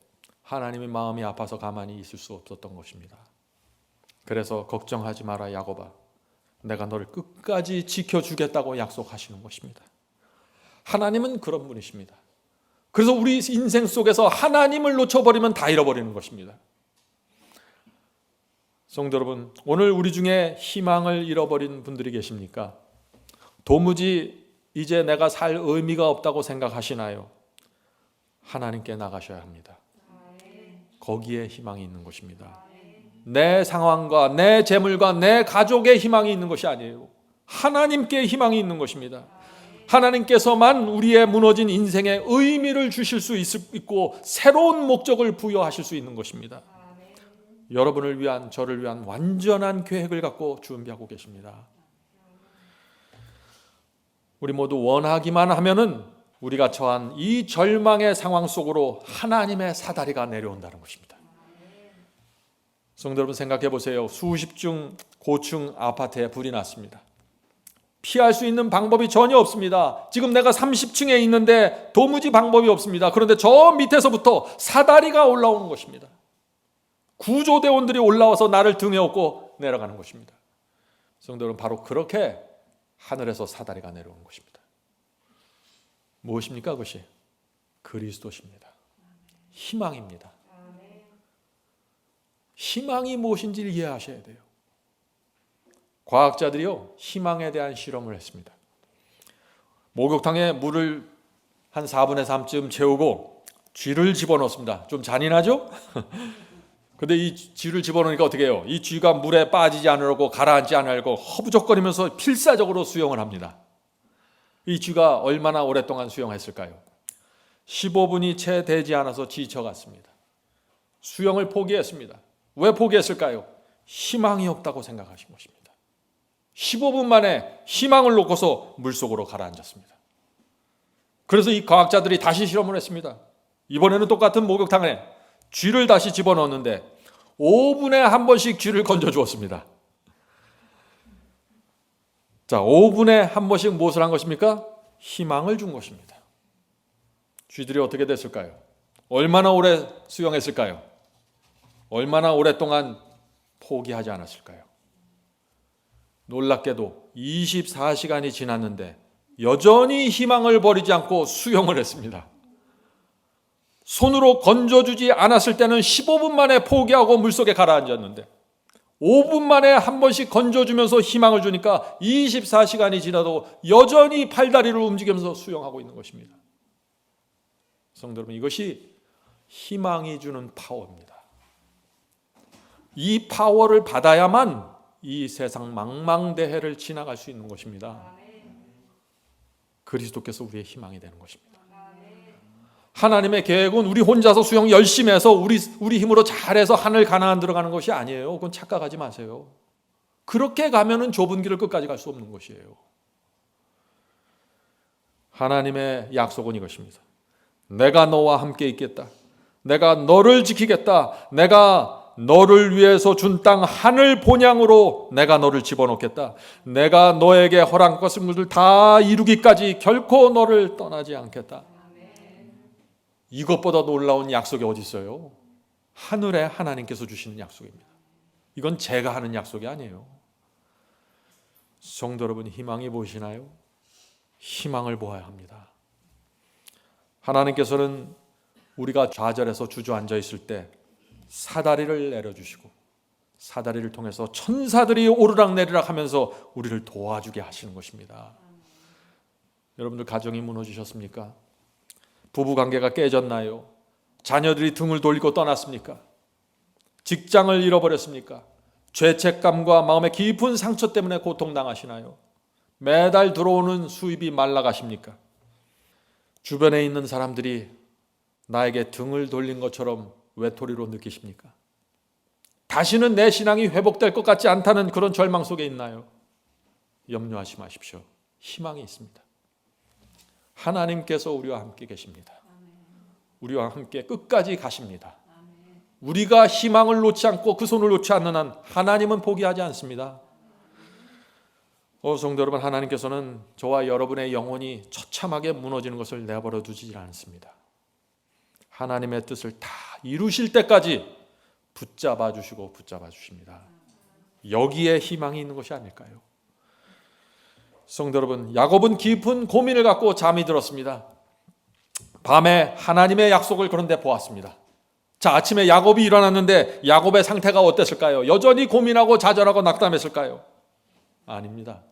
하나님의 마음이 아파서 가만히 있을 수 없었던 것입니다. 그래서 걱정하지 마라 야곱아, 내가 너를 끝까지 지켜주겠다고 약속하시는 것입니다. 하나님은 그런 분이십니다. 그래서 우리 인생 속에서 하나님을 놓쳐버리면 다 잃어버리는 것입니다. 성도 여러분, 오늘 우리 중에 희망을 잃어버린 분들이 계십니까? 도무지 이제 내가 살 의미가 없다고 생각하시나요? 하나님께 나가셔야 합니다. 거기에 희망이 있는 것입니다. 내 상황과 내 재물과 내 가족의 희망이 있는 것이 아니에요. 하나님께 희망이 있는 것입니다. 하나님께서만 우리의 무너진 인생에 의미를 주실 수 있고 새로운 목적을 부여하실 수 있는 것입니다. 여러분을 위한, 저를 위한 완전한 계획을 갖고 준비하고 계십니다. 우리 모두 원하기만 하면은 우리가 처한 이 절망의 상황 속으로 하나님의 사다리가 내려온다는 것입니다. 성도 여러분, 생각해 보세요. 수십 중 고층 아파트에 불이 났습니다. 피할 수 있는 방법이 전혀 없습니다. 지금 내가 30층에 있는데 도무지 방법이 없습니다. 그런데 저 밑에서부터 사다리가 올라오는 것입니다. 구조대원들이 올라와서 나를 등에 업고 내려가는 것입니다. 성도 여러분, 바로 그렇게 하늘에서 사다리가 내려오는 것입니다. 무엇입니까? 그것이 그리스도십니다. 희망입니다. 희망이 무엇인지를 이해하셔야 돼요. 과학자들이요, 희망에 대한 실험을 했습니다. 목욕탕에 물을 한 4분의 3쯤 채우고 쥐를 집어넣습니다. 좀 잔인하죠? 근데 이 쥐를 집어넣으니까 어떻게 해요? 이 쥐가 물에 빠지지 않으려고, 가라앉지 않으려고 허부적거리면서 필사적으로 수영을 합니다. 이 쥐가 얼마나 오랫동안 수영했을까요? 15분이 채 되지 않아서 지쳐갔습니다. 수영을 포기했습니다. 왜 포기했을까요? 희망이 없다고 생각하신 것입니다. 15분 만에 희망을 놓고서 물속으로 가라앉았습니다. 그래서 이 과학자들이 다시 실험을 했습니다. 이번에는 똑같은 목욕탕에 쥐를 다시 집어넣었는데 5분에 한 번씩 쥐를 건져주었습니다. 자, 5분에 한 번씩 무엇을 한 것입니까? 희망을 준 것입니다. 쥐들이 어떻게 됐을까요? 얼마나 오래 수영했을까요? 얼마나 오랫동안 포기하지 않았을까요? 놀랍게도 24시간이 지났는데 여전히 희망을 버리지 않고 수영을 했습니다. 손으로 건져주지 않았을 때는 15분 만에 포기하고 물속에 가라앉았는데 5분 만에 한 번씩 건져주면서 희망을 주니까 24시간이 지나도 여전히 팔다리를 움직이면서 수영하고 있는 것입니다. 성도 여러분, 이것이 희망이 주는 파워입니다. 이 파워를 받아야만 이 세상 망망대해를 지나갈 수 있는 것입니다. 그리스도께서 우리의 희망이 되는 것입니다. 하나님의 계획은 우리 혼자서 수영 열심히 해서 우리 힘으로 잘해서 하늘 가나안 들어가는 것이 아니에요. 그건 착각하지 마세요. 그렇게 가면은 좁은 길을 끝까지 갈 수 없는 것이에요. 하나님의 약속은 이것입니다. 내가 너와 함께 있겠다. 내가 너를 지키겠다. 내가 너를 위해서 준 땅 하늘 본향으로 내가 너를 집어넣겠다. 내가 너에게 허락한 것을 다 이루기까지 결코 너를 떠나지 않겠다. 이것보다 놀라운 약속이 어디 있어요? 하늘에 하나님께서 주시는 약속입니다. 이건 제가 하는 약속이 아니에요. 성도 여러분, 희망이 보이시나요? 희망을 보아야 합니다. 하나님께서는 우리가 좌절해서 주저앉아 있을 때 사다리를 내려주시고 사다리를 통해서 천사들이 오르락내리락 하면서 우리를 도와주게 하시는 것입니다. 여러분들 가정이 무너지셨습니까? 부부관계가 깨졌나요? 자녀들이 등을 돌리고 떠났습니까? 직장을 잃어버렸습니까? 죄책감과 마음의 깊은 상처 때문에 고통당하시나요? 매달 들어오는 수입이 말라가십니까? 주변에 있는 사람들이 나에게 등을 돌린 것처럼 외톨이로 느끼십니까? 다시는 내 신앙이 회복될 것 같지 않다는 그런 절망 속에 있나요? 염려하지 마십시오. 희망이 있습니다. 하나님께서 우리와 함께 계십니다. 우리와 함께 끝까지 가십니다. 우리가 희망을 놓지 않고 그 손을 놓지 않는 한 하나님은 포기하지 않습니다. 성도 여러분, 하나님께서는 저와 여러분의 영혼이 처참하게 무너지는 것을 내버려 두지 않습니다. 하나님의 뜻을 다 이루실 때까지 붙잡아 주시고 붙잡아 주십니다. 여기에 희망이 있는 것이 아닐까요? 성도 여러분, 야곱은 깊은 고민을 갖고 잠이 들었습니다. 밤에 하나님의 약속을 그런데 보았습니다. 자, 아침에 야곱이 일어났는데 야곱의 상태가 어땠을까요? 여전히 고민하고 좌절하고 낙담했을까요? 아닙니다.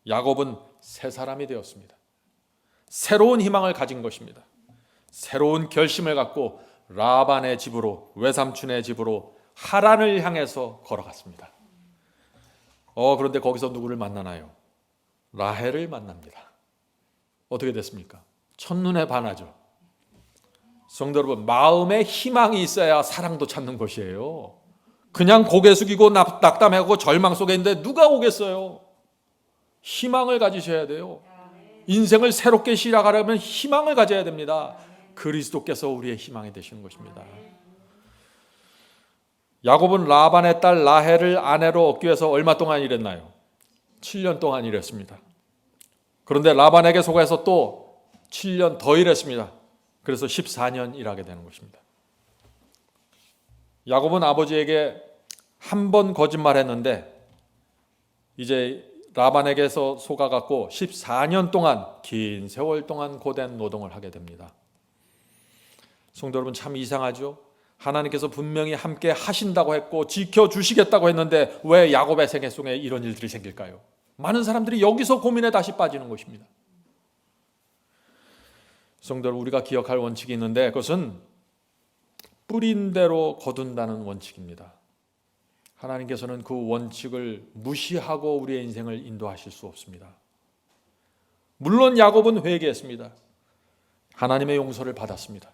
야곱은 새 사람이 되었습니다. 새로운 희망을 가진 것입니다. 새로운 결심을 갖고 라반의 집으로, 외삼촌의 집으로 하란을 향해서 걸어갔습니다. 그런데 거기서 누구를 만나나요? 라헬을 만납니다. 어떻게 됐습니까? 첫눈에 반하죠. 성도 여러분, 마음에 희망이 있어야 사랑도 찾는 것이에요. 그냥 고개 숙이고 낙담하고 절망 속에 있는데 누가 오겠어요? 희망을 가지셔야 돼요. 인생을 새롭게 시작하려면 희망을 가져야 됩니다. 그리스도께서 우리의 희망이 되시는 것입니다. 야곱은 라반의 딸 라헬을 아내로 얻기 위해서 얼마 동안 일했나요? 7년 동안 일했습니다. 그런데 라반에게 속아서 또 7년 더 일했습니다. 그래서 14년 일하게 되는 것입니다. 야곱은 아버지에게 한 번 거짓말했는데 이제 라반에게서 속아갖고 14년 동안, 긴 세월 동안 고된 노동을 하게 됩니다. 성도 여러분, 참 이상하죠? 하나님께서 분명히 함께 하신다고 했고 지켜주시겠다고 했는데 왜 야곱의 생애 속에 이런 일들이 생길까요? 많은 사람들이 여기서 고민에 다시 빠지는 것입니다. 성도 여러분, 우리가 기억할 원칙이 있는데 그것은 뿌린 대로 거둔다는 원칙입니다. 하나님께서는 그 원칙을 무시하고 우리의 인생을 인도하실 수 없습니다. 물론 야곱은 회개했습니다. 하나님의 용서를 받았습니다.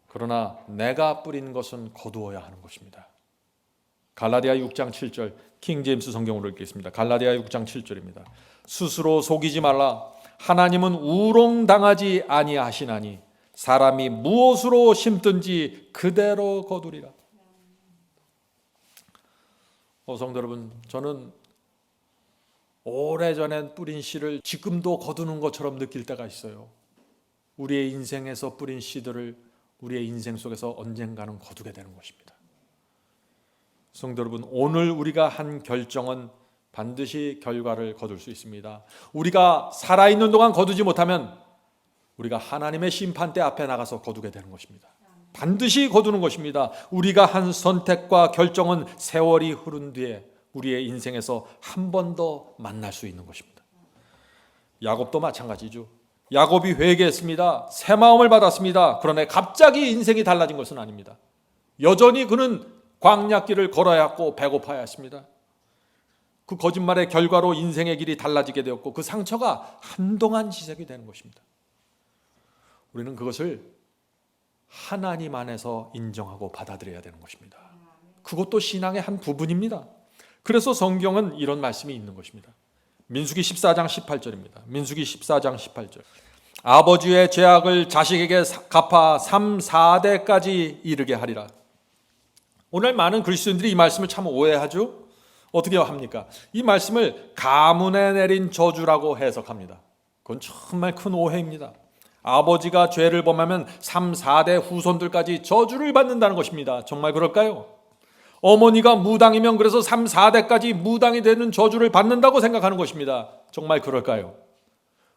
그러나 내가 뿌린 것은 거두어야 하는 것입니다. 갈라디아 6장 7절, 킹제임스 성경으로 읽겠습니다. 갈라디아 6장 7절입니다. 스스로 속이지 말라. 하나님은 우롱당하지 아니하시나니 사람이 무엇으로 심든지 그대로 거두리라. 성도 여러분, 저는 오래전에 뿌린 씨를 지금도 거두는 것처럼 느낄 때가 있어요. 우리의 인생에서 뿌린 씨들을 우리의 인생 속에서 언젠가는 거두게 되는 것입니다. 성도 여러분, 오늘 우리가 한 결정은 반드시 결과를 거둘 수 있습니다. 우리가 살아있는 동안 거두지 못하면 우리가 하나님의 심판대 앞에 나가서 거두게 되는 것입니다. 반드시 거두는 것입니다. 우리가 한 선택과 결정은 세월이 흐른 뒤에 우리의 인생에서 한 번 더 만날 수 있는 것입니다. 야곱도 마찬가지죠. 야곱이 회개했습니다. 새 마음을 받았습니다. 그러나 갑자기 인생이 달라진 것은 아닙니다. 여전히 그는 광야길을 걸어야 했고 배고파야 했습니다. 그 거짓말의 결과로 인생의 길이 달라지게 되었고 그 상처가 한동안 지속이 되는 것입니다. 우리는 그것을 하나님 안에서 인정하고 받아들여야 되는 것입니다. 그것도 신앙의 한 부분입니다. 그래서 성경은 이런 말씀이 있는 것입니다. 민수기 14장 18절입니다. 민수기 14장 18절. 아버지의 죄악을 자식에게 갚아 3, 4대까지 이르게 하리라. 오늘 많은 그리스도인들이 이 말씀을 참 오해하죠. 어떻게 합니까? 이 말씀을 가문에 내린 저주라고 해석합니다. 그건 정말 큰 오해입니다. 아버지가 죄를 범하면 3, 4대 후손들까지 저주를 받는다는 것입니다. 정말 그럴까요? 어머니가 무당이면 그래서 3, 4대까지 무당이 되는 저주를 받는다고 생각하는 것입니다. 정말 그럴까요?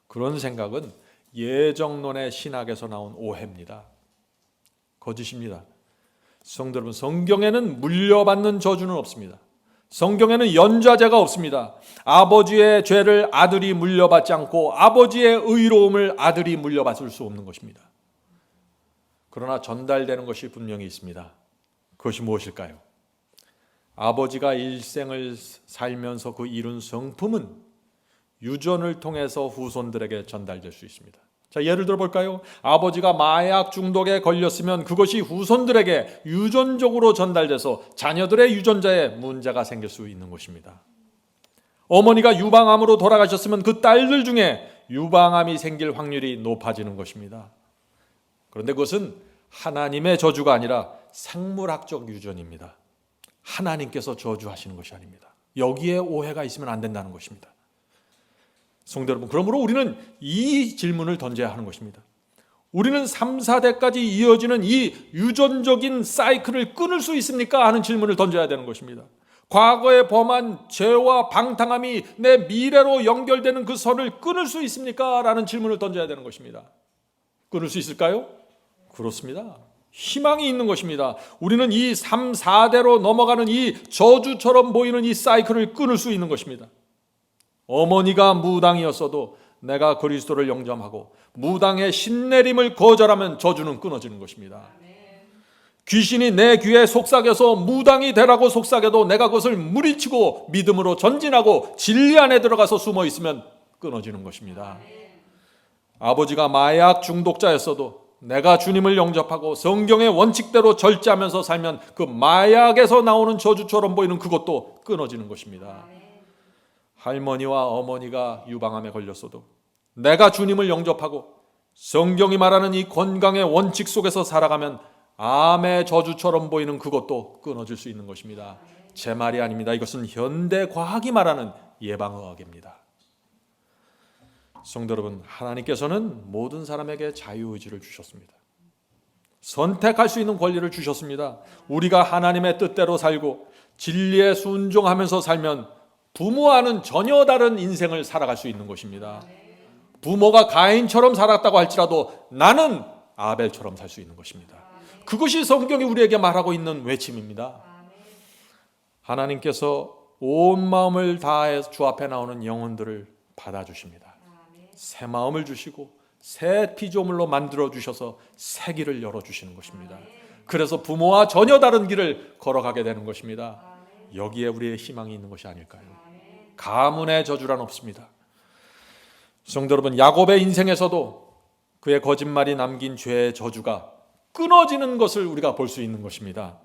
그런 생각은 예정론의 신학에서 나온 오해입니다. 거짓입니다. 성도 여러분, 성경에는 물려받는 저주는 없습니다. 성경에는 연좌제가 없습니다. 아버지의 죄를 아들이 물려받지 않고 아버지의 의로움을 아들이 물려받을 수 없는 것입니다. 그러나 전달되는 것이 분명히 있습니다. 그것이 무엇일까요? 아버지가 일생을 살면서 그 이룬 성품은 유전을 통해서 후손들에게 전달될 수 있습니다. 자, 예를 들어 볼까요? 아버지가 마약 중독에 걸렸으면 그것이 후손들에게 유전적으로 전달돼서 자녀들의 유전자에 문제가 생길 수 있는 것입니다. 어머니가 유방암으로 돌아가셨으면 그 딸들 중에 유방암이 생길 확률이 높아지는 것입니다. 그런데 그것은 하나님의 저주가 아니라 생물학적 유전입니다. 하나님께서 저주하시는 것이 아닙니다. 여기에 오해가 있으면 안 된다는 것입니다. 성도 여러분, 그러므로 우리는 이 질문을 던져야 하는 것입니다. 우리는 3, 4대까지 이어지는 이 유전적인 사이클을 끊을 수 있습니까? 하는 질문을 던져야 되는 것입니다. 과거에 범한 죄와 방탕함이 내 미래로 연결되는 그 선을 끊을 수 있습니까? 라는 질문을 던져야 되는 것입니다. 끊을 수 있을까요? 그렇습니다. 희망이 있는 것입니다. 우리는 이 3, 4대로 넘어가는 이 저주처럼 보이는 이 사이클을 끊을 수 있는 것입니다. 어머니가 무당이었어도 내가 그리스도를 영접하고 무당의 신내림을 거절하면 저주는 끊어지는 것입니다. 귀신이 내 귀에 속삭여서 무당이 되라고 속삭여도 내가 그것을 물리치고 믿음으로 전진하고 진리 안에 들어가서 숨어 있으면 끊어지는 것입니다. 아버지가 마약 중독자였어도 내가 주님을 영접하고 성경의 원칙대로 절제하면서 살면 그 마약에서 나오는 저주처럼 보이는 그것도 끊어지는 것입니다. 할머니와 어머니가 유방암에 걸렸어도 내가 주님을 영접하고 성경이 말하는 이 건강의 원칙 속에서 살아가면 암의 저주처럼 보이는 그것도 끊어질 수 있는 것입니다. 제 말이 아닙니다. 이것은 현대 과학이 말하는 예방의학입니다. 성도 여러분, 하나님께서는 모든 사람에게 자유의지를 주셨습니다. 선택할 수 있는 권리를 주셨습니다. 우리가 하나님의 뜻대로 살고 진리에 순종하면서 살면 부모와는 전혀 다른 인생을 살아갈 수 있는 것입니다. 부모가 가인처럼 살았다고 할지라도 나는 아벨처럼 살 수 있는 것입니다. 그것이 성경이 우리에게 말하고 있는 외침입니다. 하나님께서 온 마음을 다해 주 앞에 나오는 영혼들을 받아주십니다. 새 마음을 주시고 새 피조물로 만들어 주셔서 새 길을 열어주시는 것입니다. 그래서 부모와 전혀 다른 길을 걸어가게 되는 것입니다. 여기에 우리의 희망이 있는 것이 아닐까요? 가문의 저주란 없습니다. 성도 여러분, 야곱의 인생에서도 그의 거짓말이 남긴 죄의 저주가 끊어지는 것을 우리가 볼 수 있는 것입니다.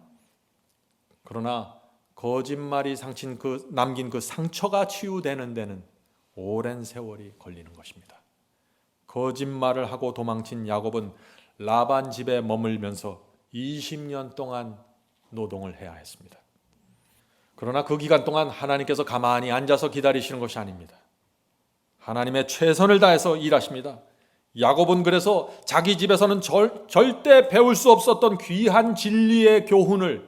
그러나 거짓말이 남긴 그 상처가 치유되는 데는 오랜 세월이 걸리는 것입니다. 거짓말을 하고 도망친 야곱은 라반 집에 머물면서 20년 동안 노동을 해야 했습니다. 그러나 그 기간 동안 하나님께서 가만히 앉아서 기다리시는 것이 아닙니다. 하나님의 최선을 다해서 일하십니다. 야곱은 그래서 자기 집에서는 절대 배울 수 없었던 귀한 진리의 교훈을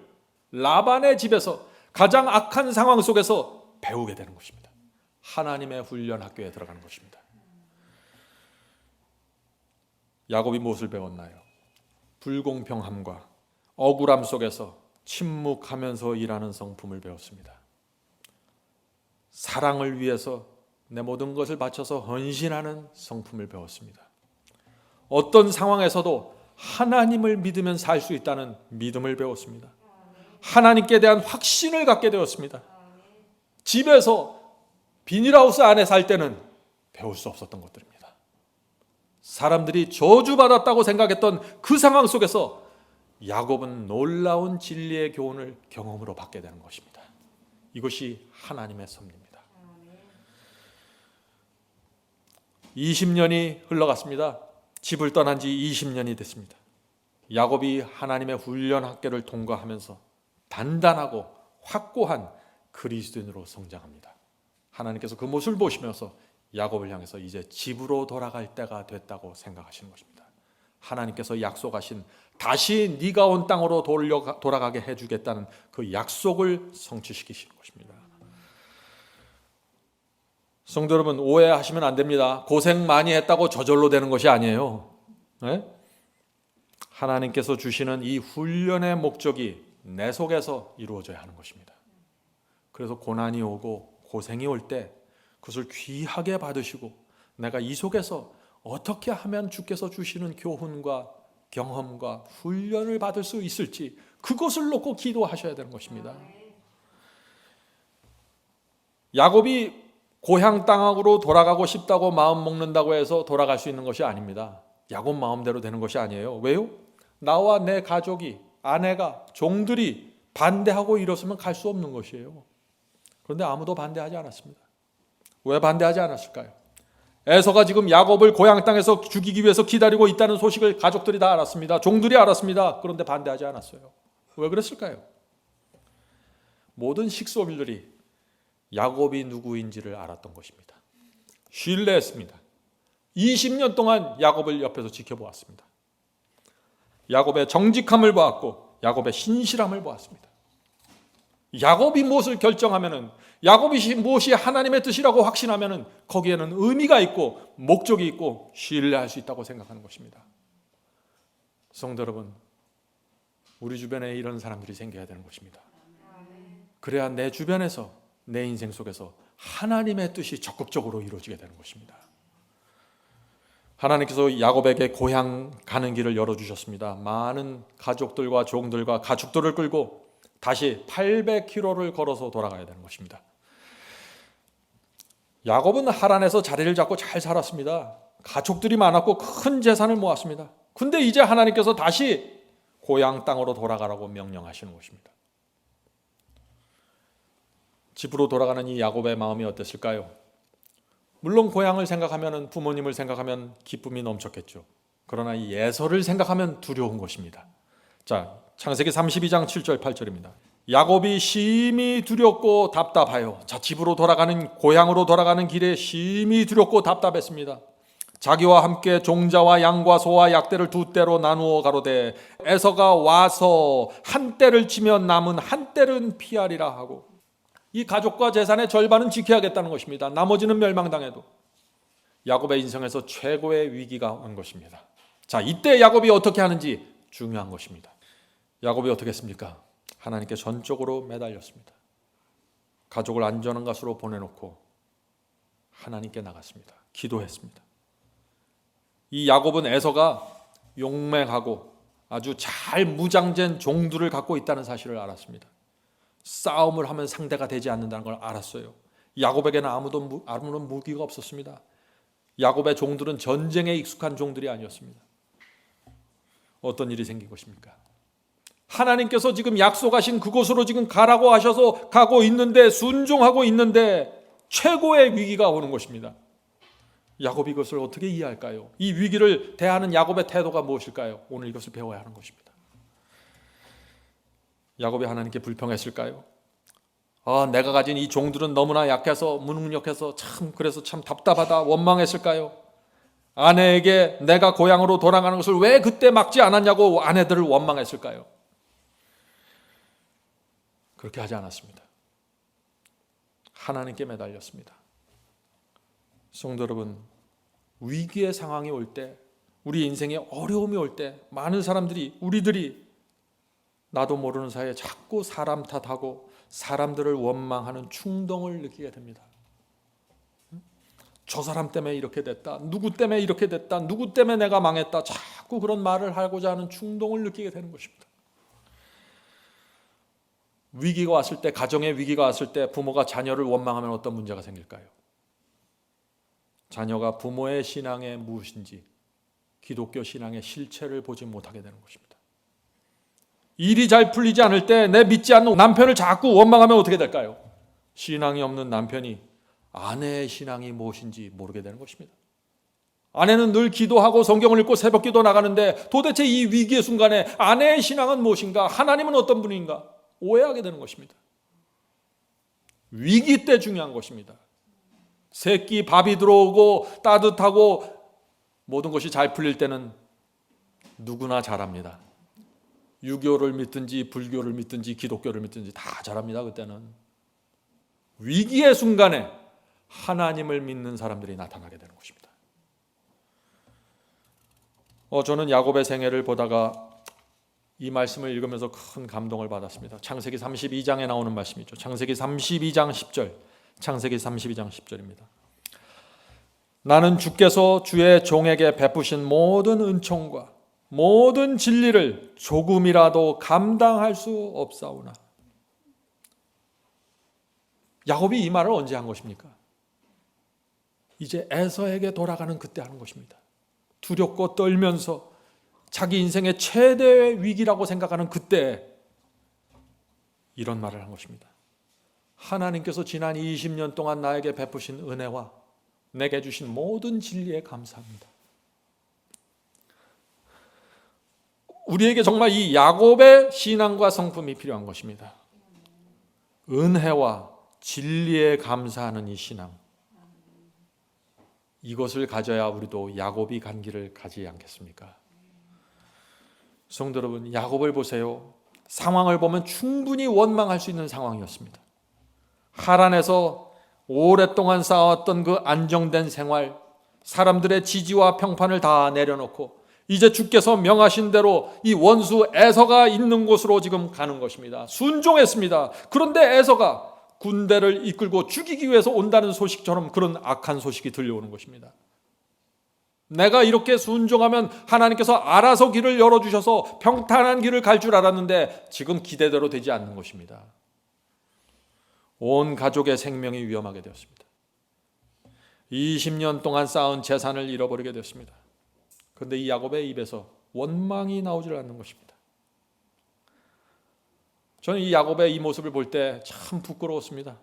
라반의 집에서 가장 악한 상황 속에서 배우게 되는 것입니다. 하나님의 훈련 학교에 들어가는 것입니다. 야곱이 무엇을 배웠나요? 불공평함과 억울함 속에서 침묵하면서 일하는 성품을 배웠습니다. 사랑을 위해서 내 모든 것을 바쳐서 헌신하는 성품을 배웠습니다. 어떤 상황에서도 하나님을 믿으면 살 수 있다는 믿음을 배웠습니다. 하나님께 대한 확신을 갖게 되었습니다. 집에서 비닐하우스 안에 살 때는 배울 수 없었던 것들입니다. 사람들이 저주받았다고 생각했던 그 상황 속에서 야곱은 놀라운 진리의 교훈을 경험으로 받게 되는 것입니다. 이것이 하나님의 섭리입니다. 20년이 흘러갔습니다. 집을 떠난 지 20년이 됐습니다. 야곱이 하나님의 훈련 학교를 통과하면서 단단하고 확고한 그리스도인으로 성장합니다. 하나님께서 그 모습을 보시면서 야곱을 향해서 이제 집으로 돌아갈 때가 됐다고 생각하시는 것입니다. 하나님께서 약속하신 다시 네가 온 땅으로 돌아가게 해주겠다는 그 약속을 성취시키시는 것입니다. 성도 여러분, 오해하시면 안 됩니다. 고생 많이 했다고 저절로 되는 것이 아니에요. 네? 하나님께서 주시는 이 훈련의 목적이 내 속에서 이루어져야 하는 것입니다. 그래서 고난이 오고 고생이 올 때 그것을 귀하게 받으시고 내가 이 속에서 어떻게 하면 주께서 주시는 교훈과 경험과 훈련을 받을 수 있을지 그것을 놓고 기도하셔야 되는 것입니다. 야곱이 고향 땅으로 돌아가고 싶다고 마음 먹는다고 해서 돌아갈 수 있는 것이 아닙니다. 야곱 마음대로 되는 것이 아니에요. 왜요? 나와 내 가족이, 아내가, 종들이 반대하고 이러으면 갈 수 없는 것이에요. 그런데 아무도 반대하지 않았습니다. 왜 반대하지 않았을까요? 에서가 지금 야곱을 고향 땅에서 죽이기 위해서 기다리고 있다는 소식을 가족들이 다 알았습니다. 종들이 알았습니다. 그런데 반대하지 않았어요. 왜 그랬을까요? 모든 식소들이 야곱이 누구인지를 알았던 것입니다. 신뢰했습니다. 20년 동안 야곱을 옆에서 지켜보았습니다. 야곱의 정직함을 보았고 야곱의 신실함을 보았습니다. 야곱이 무엇을 결정하면은, 야곱이 무엇이 하나님의 뜻이라고 확신하면은 거기에는 의미가 있고 목적이 있고 신뢰할 수 있다고 생각하는 것입니다. 성도 여러분, 우리 주변에 이런 사람들이 생겨야 되는 것입니다. 그래야 내 주변에서, 내 인생 속에서 하나님의 뜻이 적극적으로 이루어지게 되는 것입니다. 하나님께서 야곱에게 고향 가는 길을 열어주셨습니다. 많은 가족들과 종들과 가축들을 끌고 다시 800km를 걸어서 돌아가야 되는 것입니다. 야곱은 하란에서 자리를 잡고 잘 살았습니다. 가족들이 많았고 큰 재산을 모았습니다. 근데 이제 하나님께서 다시 고향 땅으로 돌아가라고 명령하시는 것입니다. 집으로 돌아가는 이 야곱의 마음이 어땠을까요? 물론 고향을 생각하면, 부모님을 생각하면 기쁨이 넘쳤겠죠. 그러나 이 예서를 생각하면 두려운 것입니다. 자, 창세기 32장 7절 8절입니다. 야곱이 심히 두렵고 답답하여, 자, 집으로 돌아가는, 고향으로 돌아가는 길에 심히 두렵고 답답했습니다. 자기와 함께 종자와 양과 소와 약대를 두 떼로 나누어 가로되 에서가 와서 한 떼를 치면 남은 한 떼는 피하리라 하고, 이 가족과 재산의 절반은 지켜야겠다는 것입니다. 나머지는 멸망당해도. 야곱의 인생에서 최고의 위기가 온 것입니다. 자, 이때 야곱이 어떻게 하는지 중요한 것입니다. 야곱이 어떻게 했습니까? 하나님께 전적으로 매달렸습니다. 가족을 안전한 곳으로 보내놓고 하나님께 나갔습니다. 기도했습니다. 이 야곱은 에서가 용맹하고 아주 잘 무장된 종들을 갖고 있다는 사실을 알았습니다. 싸움을 하면 상대가 되지 않는다는 걸 알았어요. 야곱에게는 아무런 무기가 없었습니다. 야곱의 종들은 전쟁에 익숙한 종들이 아니었습니다. 어떤 일이 생긴 것입니까? 하나님께서 지금 약속하신 그곳으로 지금 가라고 하셔서 가고 있는데, 순종하고 있는데 최고의 위기가 오는 것입니다. 야곱이 이것을 어떻게 이해할까요? 이 위기를 대하는 야곱의 태도가 무엇일까요? 오늘 이것을 배워야 하는 것입니다. 야곱이 하나님께 불평했을까요? 내가 가진 이 종들은 너무나 약해서, 무능력해서 그래서 참 답답하다, 원망했을까요? 아내에게 내가 고향으로 돌아가는 것을 왜 그때 막지 않았냐고 아내들을 원망했을까요? 그렇게 하지 않았습니다. 하나님께 매달렸습니다. 성도 여러분, 위기의 상황이 올 때, 우리 인생에 어려움이 올 때 많은 사람들이, 우리들이 나도 모르는 사이에 자꾸 사람 탓하고 사람들을 원망하는 충동을 느끼게 됩니다. 저 사람 때문에 이렇게 됐다, 누구 때문에 이렇게 됐다, 누구 때문에 내가 망했다, 자꾸 그런 말을 하고자 하는 충동을 느끼게 되는 것입니다. 위기가 왔을 때, 가정의 위기가 왔을 때 부모가 자녀를 원망하면 어떤 문제가 생길까요? 자녀가 부모의 신앙에 무엇인지, 기독교 신앙의 실체를 보지 못하게 되는 것입니다. 일이 잘 풀리지 않을 때 내 믿지 않는 남편을 자꾸 원망하면 어떻게 될까요? 신앙이 없는 남편이 아내의 신앙이 무엇인지 모르게 되는 것입니다. 아내는 늘 기도하고 성경을 읽고 새벽기도 나가는데 도대체 이 위기의 순간에 아내의 신앙은 무엇인가? 하나님은 어떤 분인가? 오해하게 되는 것입니다. 위기 때 중요한 것입니다. 새끼 밥이 들어오고 따뜻하고 모든 것이 잘 풀릴 때는 누구나 잘합니다. 유교를 믿든지 불교를 믿든지 기독교를 믿든지 다 잘합니다. 그때는 위기의 순간에 하나님을 믿는 사람들이 나타나게 되는 것입니다. 저는 야곱의 생애를 보다가 이 말씀을 읽으면서 큰 감동을 받았습니다. 창세기 32장에 나오는 말씀이죠. 창세기 32장 10절. 창세기 32장 10절입니다. 나는 주께서 주의 종에게 베푸신 모든 은총과 모든 진리를 조금이라도 감당할 수 없사오나. 야곱이 이 말을 언제 한 것입니까? 이제 에서에게 돌아가는 그때 하는 것입니다. 두렵고 떨면서 자기 인생의 최대의 위기라고 생각하는 그때 이런 말을 한 것입니다. 하나님께서 지난 20년 동안 나에게 베푸신 은혜와 내게 주신 모든 진리에 감사합니다. 우리에게 정말 이 야곱의 신앙과 성품이 필요한 것입니다. 은혜와 진리에 감사하는 이 신앙, 이것을 가져야 우리도 야곱이 간 길을 가지 않겠습니까? 성도 여러분, 야곱을 보세요. 상황을 보면 충분히 원망할 수 있는 상황이었습니다. 하란에서 오랫동안 쌓아왔던 그 안정된 생활, 사람들의 지지와 평판을 다 내려놓고 이제 주께서 명하신 대로 이 원수 에서가 있는 곳으로 지금 가는 것입니다. 순종했습니다. 그런데 에서가 군대를 이끌고 죽이기 위해서 온다는 소식처럼 그런 악한 소식이 들려오는 것입니다. 내가 이렇게 순종하면 하나님께서 알아서 길을 열어주셔서 평탄한 길을 갈 줄 알았는데 지금 기대대로 되지 않는 것입니다. 온 가족의 생명이 위험하게 되었습니다. 20년 동안 쌓은 재산을 잃어버리게 되었습니다. 그런데 이 야곱의 입에서 원망이 나오질 않는 것입니다. 저는 이 야곱의 이 모습을 볼 때 참 부끄러웠습니다.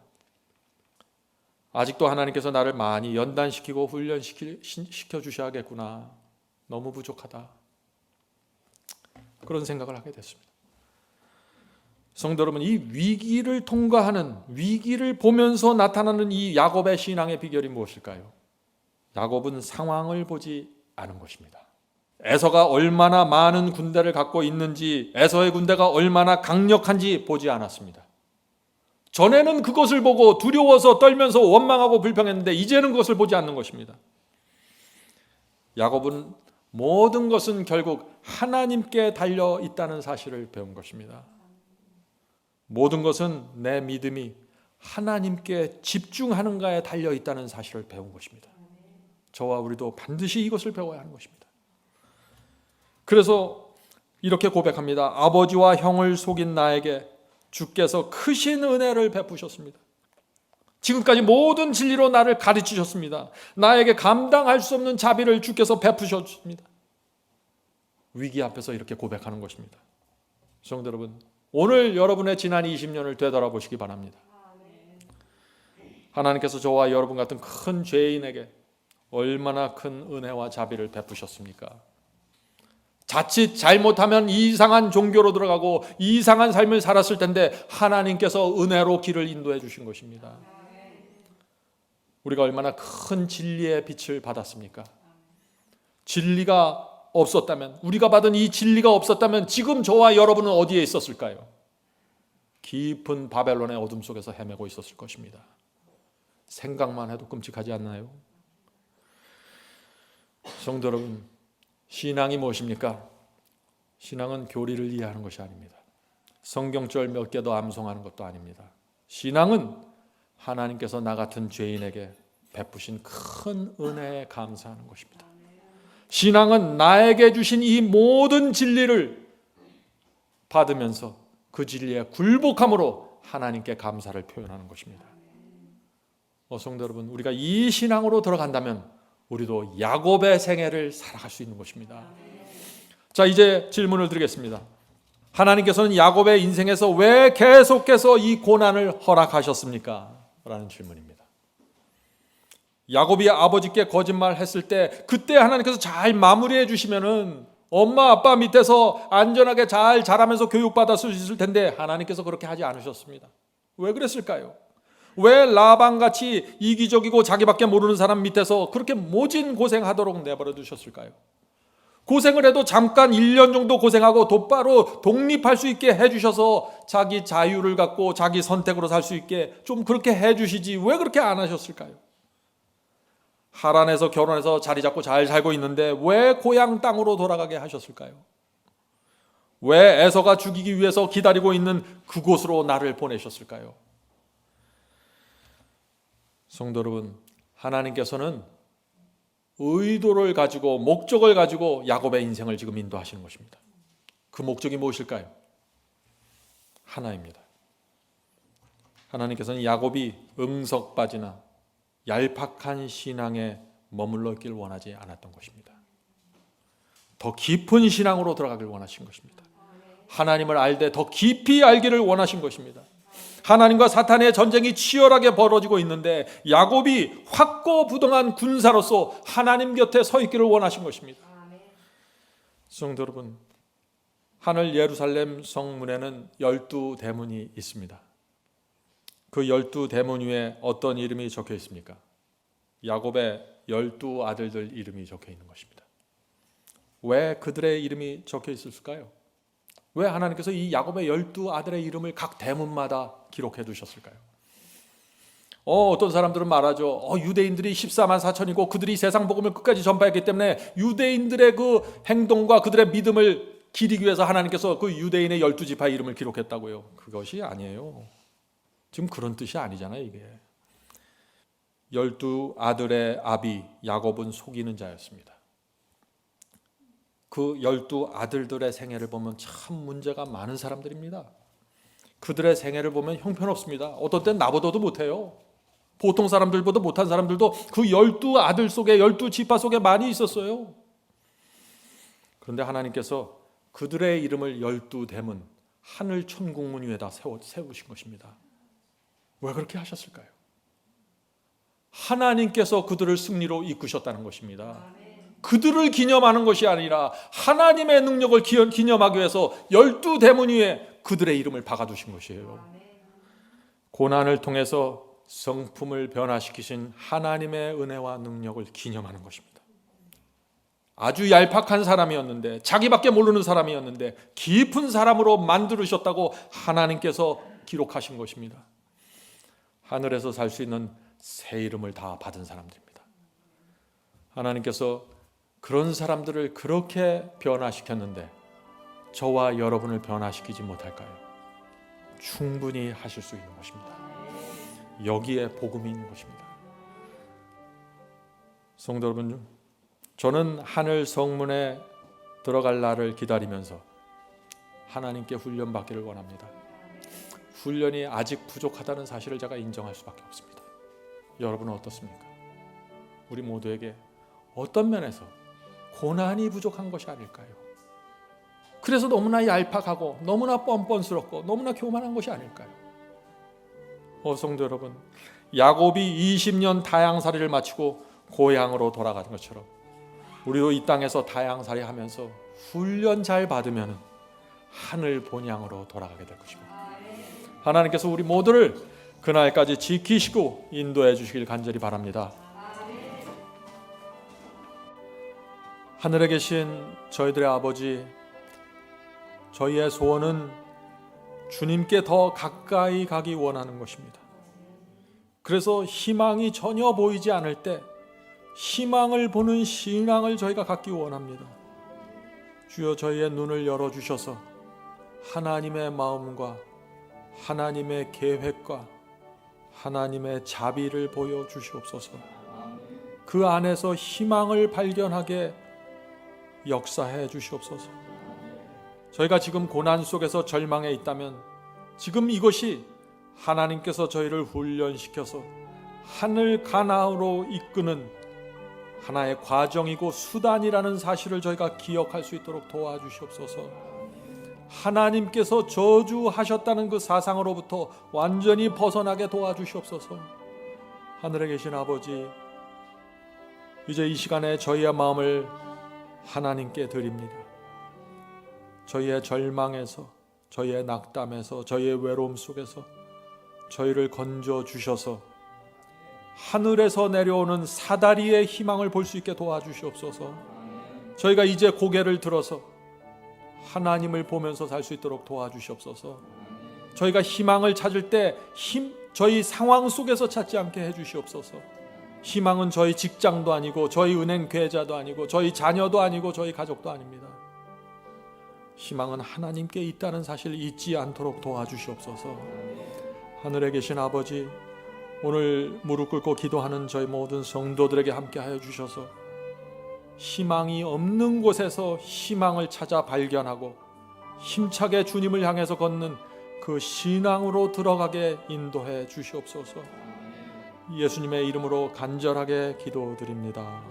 아직도 하나님께서 나를 많이 연단시키고 훈련시켜 주셔야겠구나. 너무 부족하다. 그런 생각을 하게 됐습니다. 성도 여러분, 이 위기를 통과하는, 위기를 보면서 나타나는 이 야곱의 신앙의 비결이 무엇일까요? 야곱은 상황을 보지 않은 것입니다. 에서가 얼마나 많은 군대를 갖고 있는지, 에서의 군대가 얼마나 강력한지 보지 않았습니다. 전에는 그것을 보고 두려워서 떨면서 원망하고 불평했는데 이제는 그것을 보지 않는 것입니다. 야곱은 모든 것은 결국 하나님께 달려 있다는 사실을 배운 것입니다. 모든 것은 내 믿음이 하나님께 집중하는가에 달려 있다는 사실을 배운 것입니다. 저와 우리도 반드시 이것을 배워야 하는 것입니다. 그래서 이렇게 고백합니다. 아버지와 형을 속인 나에게 주께서 크신 은혜를 베푸셨습니다. 지금까지 모든 진리로 나를 가르치셨습니다. 나에게 감당할 수 없는 자비를 주께서 베푸셨습니다. 위기 앞에서 이렇게 고백하는 것입니다. 성도 여러분, 오늘 여러분의 지난 20년을 되돌아보시기 바랍니다. 하나님께서 저와 여러분 같은 큰 죄인에게 얼마나 큰 은혜와 자비를 베푸셨습니까? 자칫 잘못하면 이상한 종교로 들어가고 이상한 삶을 살았을 텐데 하나님께서 은혜로 길을 인도해 주신 것입니다. 우리가 얼마나 큰 진리의 빛을 받았습니까? 진리가 없었다면, 우리가 받은 이 진리가 없었다면 지금 저와 여러분은 어디에 있었을까요? 깊은 바벨론의 어둠 속에서 헤매고 있었을 것입니다. 생각만 해도 끔찍하지 않나요? 성도 여러분, 신앙이 무엇입니까? 신앙은 교리를 이해하는 것이 아닙니다. 성경절 몇 개도 암송하는 것도 아닙니다. 신앙은 하나님께서 나 같은 죄인에게 베푸신 큰 은혜에 감사하는 것입니다. 신앙은 나에게 주신 이 모든 진리를 받으면서 그 진리에 굴복함으로 하나님께 감사를 표현하는 것입니다. 성도 여러분, 우리가 이 신앙으로 들어간다면 우리도 야곱의 생애를 살아갈 수 있는 것입니다. 자, 이제 질문을 드리겠습니다. 하나님께서는 야곱의 인생에서 왜 계속해서 이 고난을 허락하셨습니까? 라는 질문입니다. 야곱이 아버지께 거짓말했을 때 그때 하나님께서 잘 마무리해 주시면은 엄마 아빠 밑에서 안전하게 잘 자라면서 교육받을 수 있을 텐데 하나님께서 그렇게 하지 않으셨습니다. 왜 그랬을까요? 왜 라반같이 이기적이고 자기밖에 모르는 사람 밑에서 그렇게 모진 고생하도록 내버려 두셨을까요? 고생을 해도 잠깐 1년 정도 고생하고 곧바로 독립할 수 있게 해주셔서 자기 자유를 갖고 자기 선택으로 살 수 있게 좀 그렇게 해주시지 왜 그렇게 안 하셨을까요? 하란에서 결혼해서 자리 잡고 잘 살고 있는데 왜 고향 땅으로 돌아가게 하셨을까요? 왜 에서가 죽이기 위해서 기다리고 있는 그곳으로 나를 보내셨을까요? 성도 여러분, 하나님께서는 의도를 가지고 목적을 가지고 야곱의 인생을 지금 인도하시는 것입니다. 그 목적이 무엇일까요? 하나입니다. 하나님께서는 야곱이 응석바지나 얄팍한 신앙에 머물러 있길 원하지 않았던 것입니다. 더 깊은 신앙으로 들어가길 원하신 것입니다. 하나님을 알되 더 깊이 알기를 원하신 것입니다. 하나님과 사탄의 전쟁이 치열하게 벌어지고 있는데 야곱이 확고부동한 군사로서 하나님 곁에 서 있기를 원하신 것입니다. 성도 여러분, 하늘 예루살렘 성문에는 12대문이 있습니다. 그 12대문 위에 어떤 이름이 적혀 있습니까? 야곱의 12아들들 이름이 적혀 있는 것입니다. 왜 그들의 이름이 적혀 있을까요? 왜 하나님께서 이 야곱의 12아들의 이름을 각 대문마다 기록해 두셨을까요? 어떤 사람들은 말하죠. 유대인들이 14만 4천이고 그들이 세상 복음을 끝까지 전파했기 때문에 유대인들의 그 행동과 그들의 믿음을 기리기 위해서 하나님께서 그 유대인의 12지파의 이름을 기록했다고요. 그것이 아니에요. 지금 그런 뜻이 아니잖아요, 이게. 12아들의 아비 야곱은 속이는 자였습니다. 그 12아들들의 생애를 보면 참 문제가 많은 사람들입니다. 그들의 생애를 보면 형편없습니다. 어떤 땐 나보다도 못해요. 보통 사람들보다 못한 사람들도 그 12아들 속에 12지파 속에 많이 있었어요. 그런데 하나님께서 그들의 이름을 12대문 하늘 천국문 위에다 세우신 것입니다. 왜 그렇게 하셨을까요? 하나님께서 그들을 승리로 이끄셨다는 것입니다. 그들을 기념하는 것이 아니라 하나님의 능력을 기념하기 위해서 12대문 위에 그들의 이름을 박아두신 것이에요. 고난을 통해서 성품을 변화시키신 하나님의 은혜와 능력을 기념하는 것입니다. 아주 얄팍한 사람이었는데, 자기밖에 모르는 사람이었는데 깊은 사람으로 만들으셨다고 하나님께서 기록하신 것입니다. 하늘에서 살 수 있는 새 이름을 다 받은 사람들입니다. 하나님께서 그런 사람들을 그렇게 변화시켰는데 저와 여러분을 변화시키지 못할까요? 충분히 하실 수 있는 것입니다. 여기에 복음이 있는 것입니다. 성도 여러분, 저는 하늘 성문에 들어갈 날을 기다리면서 하나님께 훈련받기를 원합니다. 훈련이 아직 부족하다는 사실을 제가 인정할 수밖에 없습니다. 여러분은 어떻습니까? 우리 모두에게 어떤 면에서 고난이 부족한 것이 아닐까요? 그래서 너무나 얄팍하고 너무나 뻔뻔스럽고 너무나 교만한 것이 아닐까요? 성도 여러분, 야곱이 20년 다양살이를 마치고 고향으로 돌아가는 것처럼 우리도 이 땅에서 다양살이 하면서 훈련 잘 받으면 하늘 본향으로 돌아가게 될 것입니다. 하나님께서 우리 모두를 그날까지 지키시고 인도해 주시길 간절히 바랍니다. 하늘에 계신 저희들의 아버지, 저희의 소원은 주님께 더 가까이 가기 원하는 것입니다. 그래서 희망이 전혀 보이지 않을 때 희망을 보는 신앙을 저희가 갖기 원합니다. 주여, 저희의 눈을 열어주셔서 하나님의 마음과 하나님의 계획과 하나님의 자비를 보여주시옵소서. 그 안에서 희망을 발견하게 역사해 주시옵소서. 저희가 지금 고난 속에서 절망에 있다면 지금 이것이 하나님께서 저희를 훈련시켜서 하늘 가나안으로 이끄는 하나의 과정이고 수단이라는 사실을 저희가 기억할 수 있도록 도와주시옵소서. 하나님께서 저주하셨다는 그 사상으로부터 완전히 벗어나게 도와주시옵소서. 하늘에 계신 아버지, 이제 이 시간에 저희의 마음을 하나님께 드립니다. 저희의 절망에서, 저희의 낙담에서, 저희의 외로움 속에서 저희를 건져 주셔서 하늘에서 내려오는 사다리의 희망을 볼 수 있게 도와주시옵소서. 저희가 이제 고개를 들어서 하나님을 보면서 살 수 있도록 도와주시옵소서. 저희가 희망을 찾을 때 저희 상황 속에서 찾지 않게 해주시옵소서. 희망은 저희 직장도 아니고 저희 은행 계좌도 아니고 저희 자녀도 아니고 저희 가족도 아닙니다. 희망은 하나님께 있다는 사실을 잊지 않도록 도와주시옵소서. 하늘에 계신 아버지, 오늘 무릎 꿇고 기도하는 저희 모든 성도들에게 함께하여 주셔서 희망이 없는 곳에서 희망을 찾아 발견하고 힘차게 주님을 향해서 걷는 그 신앙으로 들어가게 인도해 주시옵소서. 예수님의 이름으로 간절하게 기도드립니다.